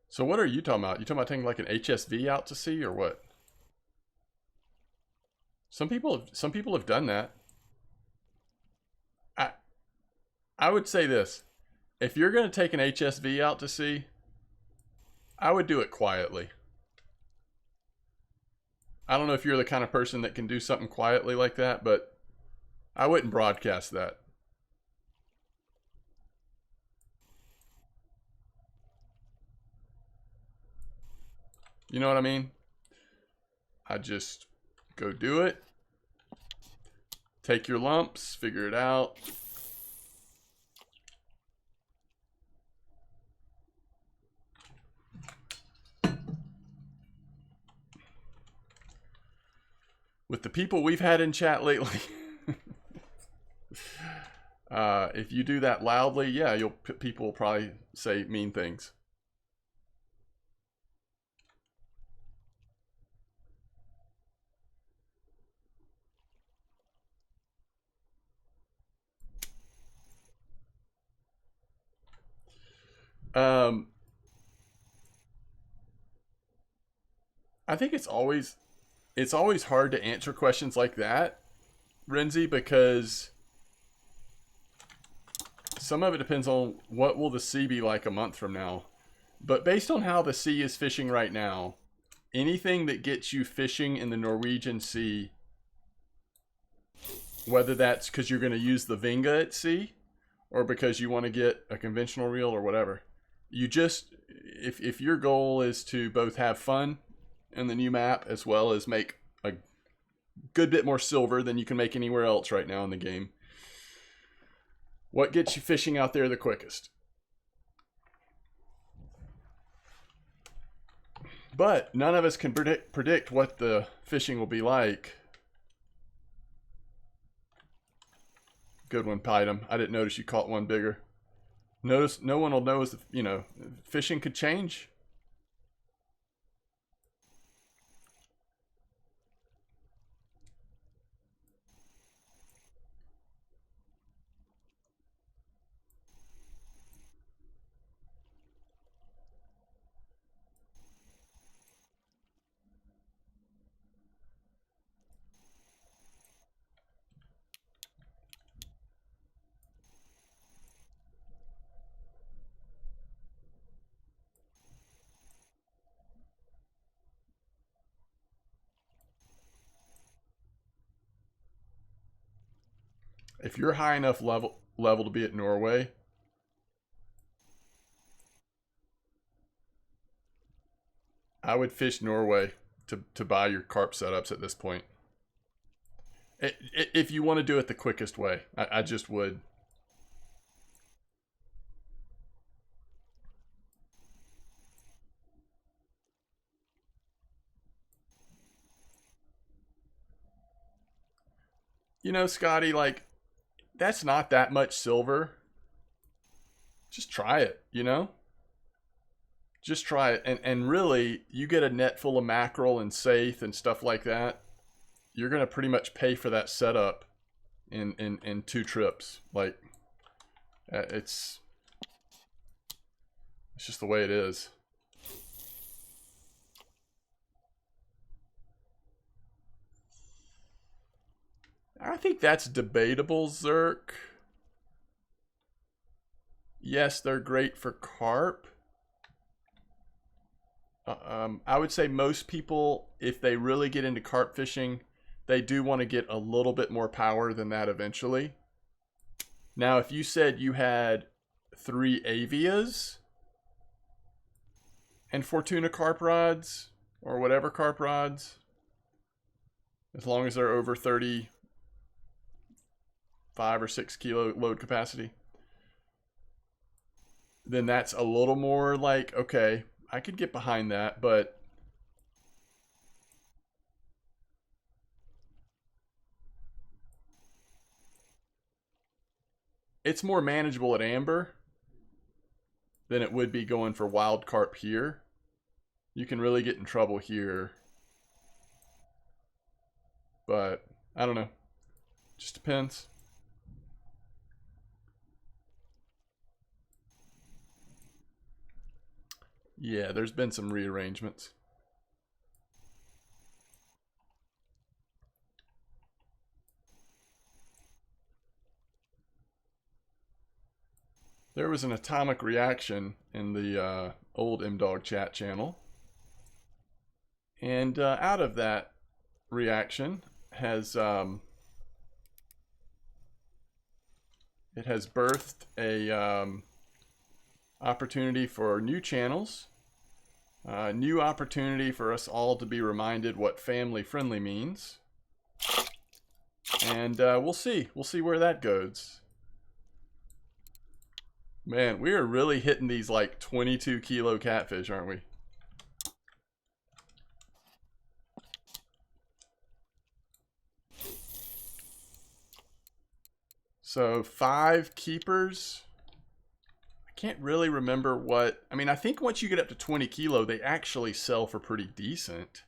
So what are you talking about? You talking about taking like an HSV out to sea or what? Some people have done that. I I would say this. If you're going to take an HSV out to sea, I would do it quietly. I don't know if you're the kind of person that can do something quietly like that, but I wouldn't broadcast that. You know what I mean? I just go do it. Take your lumps, figure it out. With the people we've had in chat lately, if you do that loudly, yeah, people will probably say mean things. I think it's always hard to answer questions like that, Renzi, because some of it depends on what will the sea be like a month from now. But based on how the sea is fishing right now, anything that gets you fishing in the Norwegian Sea, whether that's because you're going to use the Vinga at sea or because you want to get a conventional reel or whatever, you just, if your goal is to both have fun in the new map as well as make a good bit more silver than you can make anywhere else right now in the game, what gets you fishing out there the quickest? But none of us can predict what the fishing will be like. Good one, Pydam. I didn't notice you caught one bigger. Notice no one will know as fishing could change. If you're high enough level to be at Norway, I would fish Norway to buy your carp setups at this point. If you want to do it the quickest way, I just would. You know, Scotty, like, that's not that much silver. Just try it, you know? Just try it. And really, you get a net full of mackerel and saithe and stuff like that, you're going to pretty much pay for that setup in 2 trips. Like, it's just the way it is. I think that's debatable, Zerk. Yes, they're great for carp. I would say most people, if they really get into carp fishing, they do want to get a little bit more power than that eventually. Now, if you said you had 3 Avias and Fortuna carp rods, or whatever carp rods, as long as they're over 35 or 6 kilo load capacity, then that's a little more like, okay, I could get behind that, but it's more manageable at amber than it would be going for wild carp here. You can really get in trouble here, but I don't know. Just depends. Yeah, there's been some rearrangements. There was an atomic reaction in the old M-Dog chat channel. And out of that reaction has it has birthed a opportunity for new channels, new opportunity for us all to be reminded what family friendly means, and we'll see where that goes. Man, we are really hitting these like 22 kilo catfish, aren't we? So 5 keepers. I can't really remember what... I mean, I think once you get up to 20 kilo, they actually sell for pretty decent.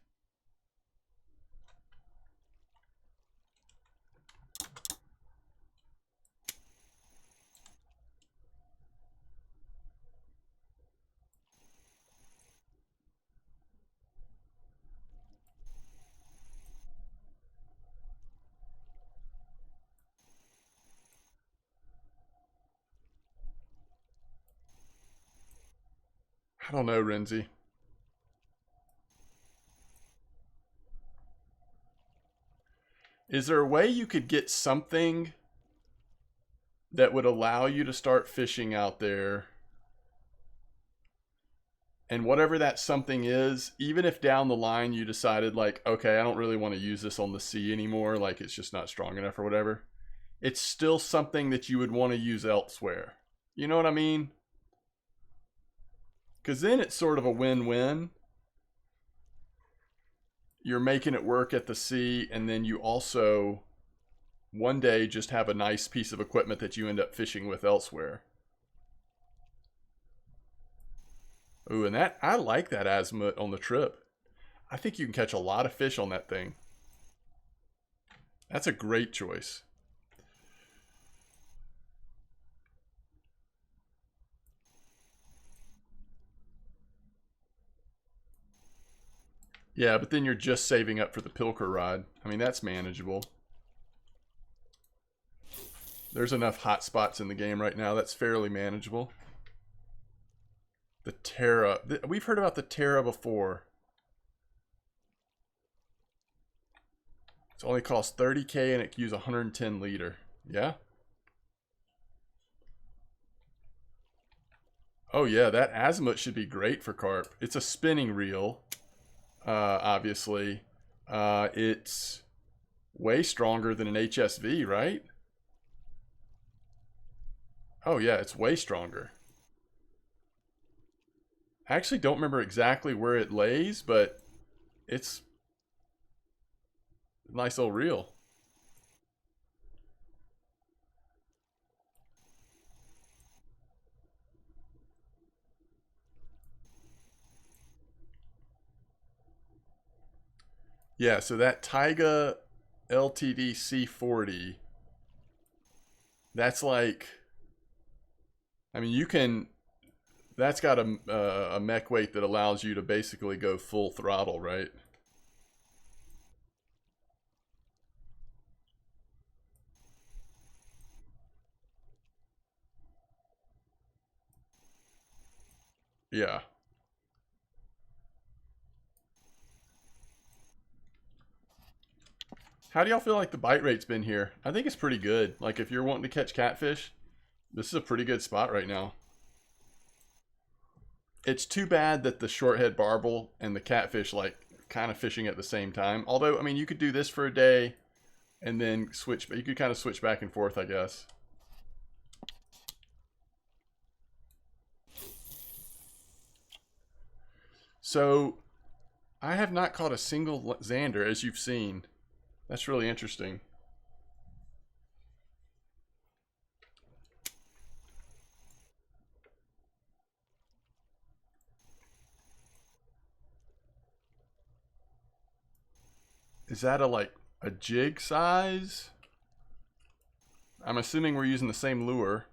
I don't know, Renzi. Is there a way you could get something that would allow you to start fishing out there? And whatever that something is, even if down the line you decided like, okay, I don't really want to use this on the sea anymore, like it's just not strong enough or whatever, it's still something that you would want to use elsewhere. You know what I mean? Because then it's sort of a win-win. You're making it work at the sea, and then you also one day just have a nice piece of equipment that you end up fishing with elsewhere. Ooh, and that, I like that azimuth on the trip. I think you can catch a lot of fish on that thing. That's a great choice. Yeah, but then you're just saving up for the Pilker rod. I mean, that's manageable. There's enough hot spots in the game right now. That's fairly manageable. The Terra. We've heard about the Terra before. It's only cost 30K and it can use 110 liter. Yeah, Oh yeah, that azimuth should be great for carp. It's a spinning reel, obviously. It's way stronger than an HSV, right? Oh yeah, it's way stronger. I actually don't remember exactly where it lays, but it's a nice little reel. Yeah, so that Taiga LTD C40, that's like, I mean, you can, that's got a mech weight that allows you to basically go full throttle, right? Yeah. How do y'all feel like the bite rate's been here? I think it's pretty good. Like if you're wanting to catch catfish, this is a pretty good spot right now. It's too bad that the shorthead barbel and the catfish like kind of fishing at the same time. Although, I mean, you could do this for a day and then switch, but you could kind of switch back and forth, I guess. So, I have not caught a single Xander, as you've seen. That's really interesting. Is that a jig size? I'm assuming we're using the same lure.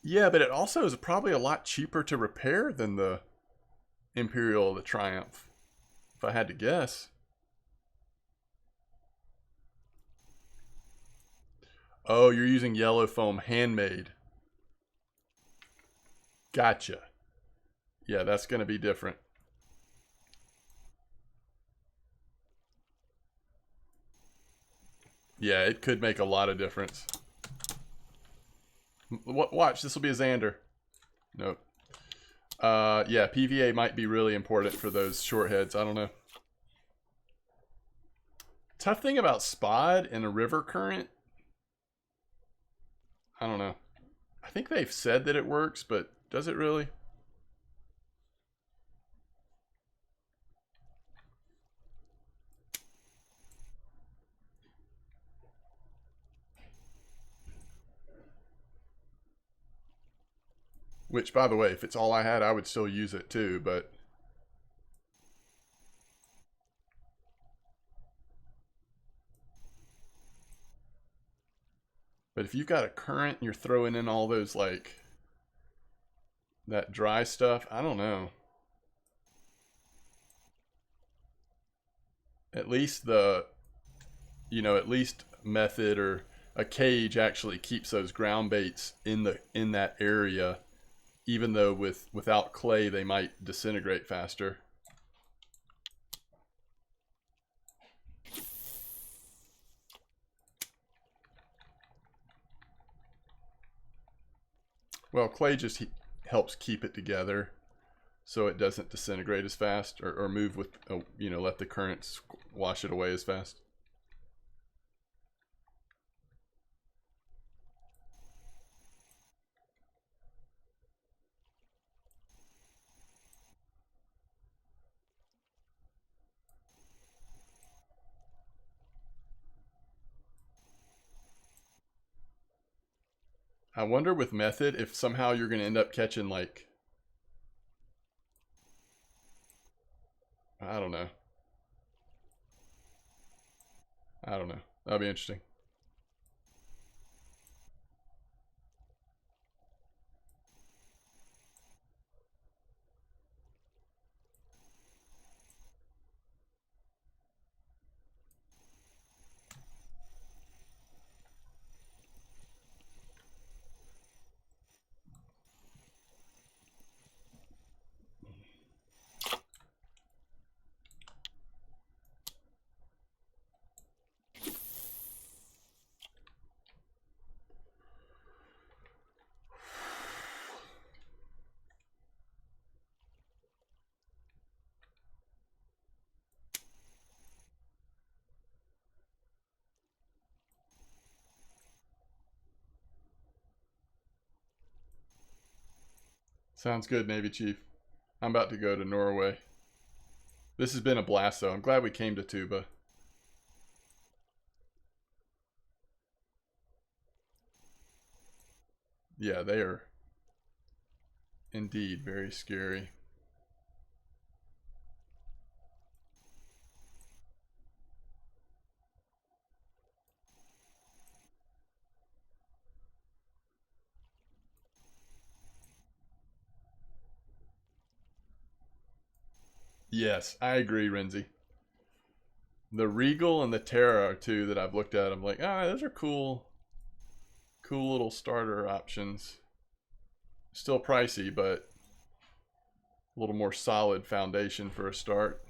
Yeah, but it also is probably a lot cheaper to repair than the Imperial or the Triumph, if I had to guess. Oh, you're using yellow foam handmade. Gotcha. Yeah, that's going to be different. Yeah, it could make a lot of difference. Watch, this will be a Xander. Nope. Yeah, PVA might be really important for those short heads. I don't know. Tough thing about spod in a river current, I don't know. I think they've said that it works, but does it really? Which, by the way, if it's all I had, I would still use it too, but if you've got a current and you're throwing in all those like that dry stuff, I don't know. At least at least method or a cage actually keeps those ground baits in that area, even though without clay they might disintegrate faster. Well, clay just helps keep it together so it doesn't disintegrate as fast or move with, let the currents wash it away as fast. I wonder with method if somehow you're going to end up catching like, I don't know. I don't know. That'll be interesting. Sounds good, Navy Chief. I'm about to go to Norway. This has been a blast, though. I'm glad we came to Tuba. Yeah, they are indeed very scary. Yes, I agree, Renzi. The Regal and the Terra are two that I've looked at. I'm like, those are cool little starter options. Still pricey, but a little more solid foundation for a start.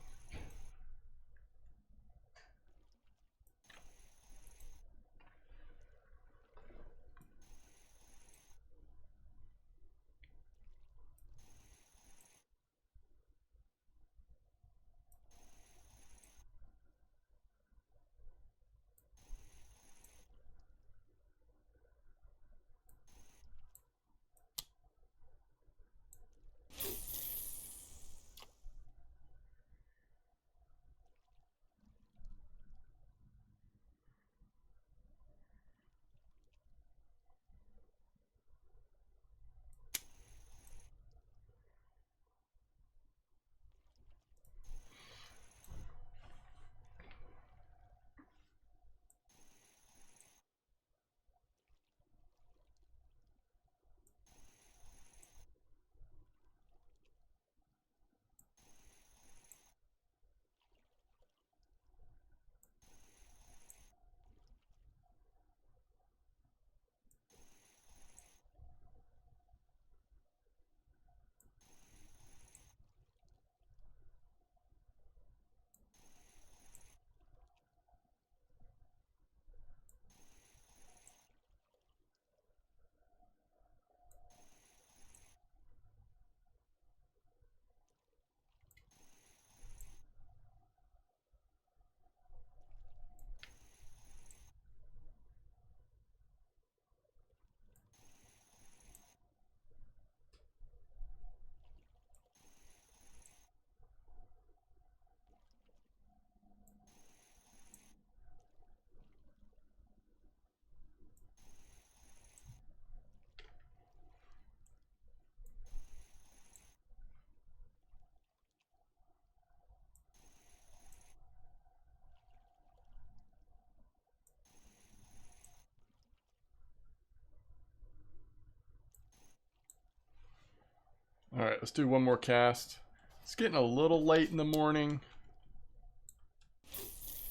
All right, let's do one more cast. It's getting a little late in the morning.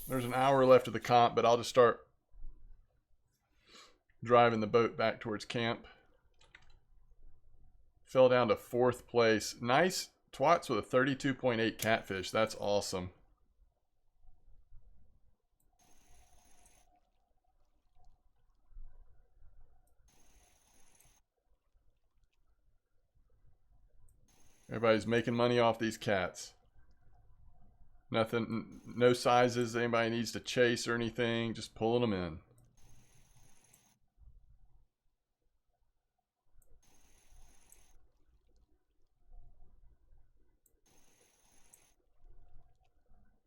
There's an hour left of the comp, but I'll just start driving the boat back towards camp. Fell down to 4th place. Nice twats with a 32.8 catfish. That's awesome. Everybody's making money off these cats. Nothing, no sizes anybody needs to chase or anything. Just pulling them in.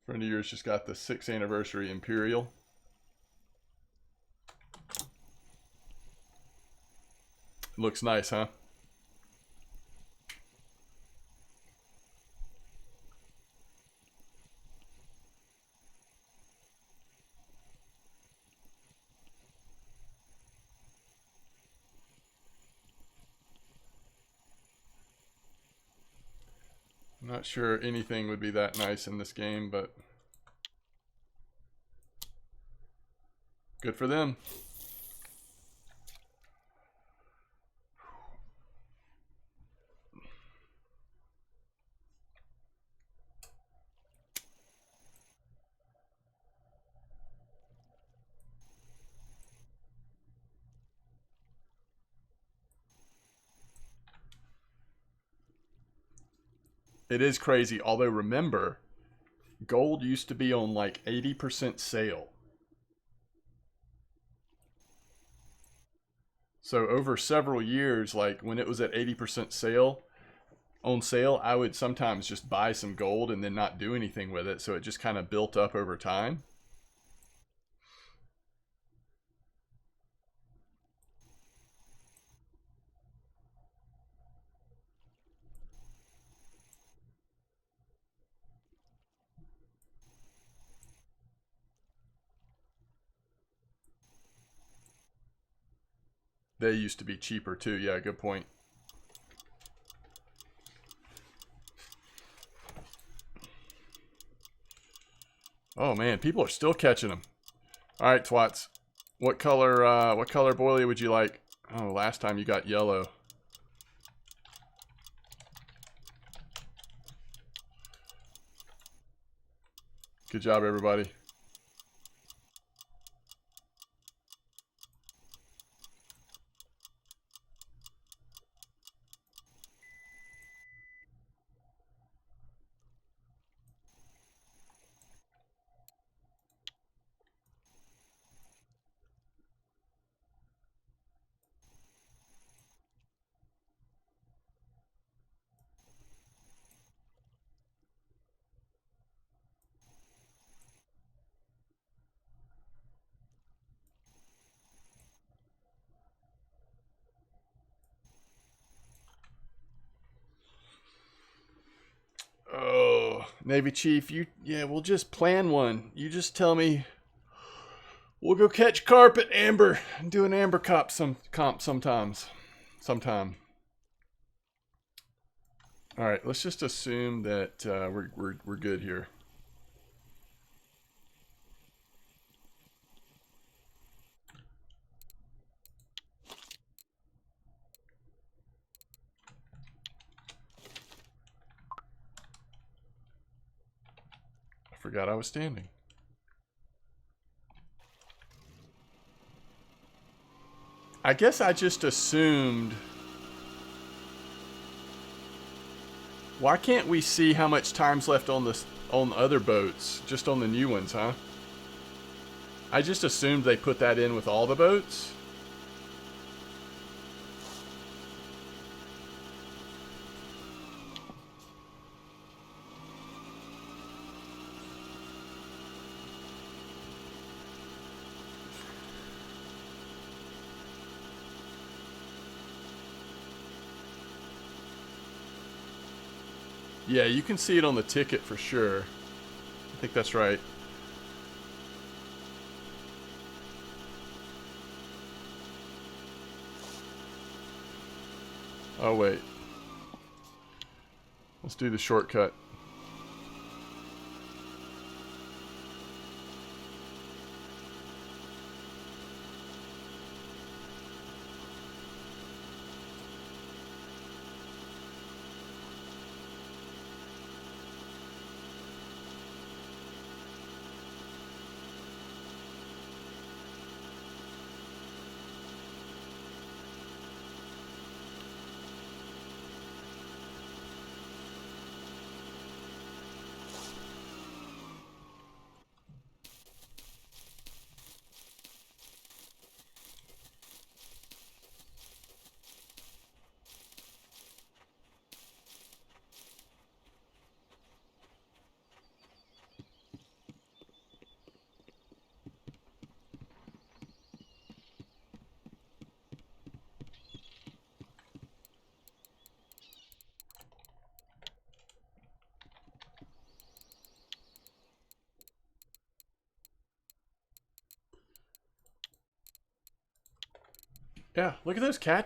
Friend of yours just got the 6th anniversary Imperial. Looks nice, huh? I'm not sure anything would be that nice in this game, but good for them. It is crazy, although remember, gold used to be on like 80% sale. So over several years, like when it was at 80% sale, on sale, I would sometimes just buy some gold and then not do anything with it, so it just kind of built up over time. They used to be cheaper too. Yeah, good point. Oh man, people are still catching them. All right, twats. What color boilie would you like? Oh, last time you got yellow. Good job, everybody. Oh, Navy Chief, we'll just plan one. You just tell me. We'll go catch carp at Amber and do an Amber comp sometimes. Sometime. All right, let's just assume that we're good here. I forgot I was standing. I guess I just assumed. Why can't we see how much time's left on the other boats, just on the new ones, huh? I just assumed they put that in with all the boats. Yeah, you can see it on the ticket for sure. I think that's right. Oh, wait. Let's do the shortcut. Yeah, look at those cats.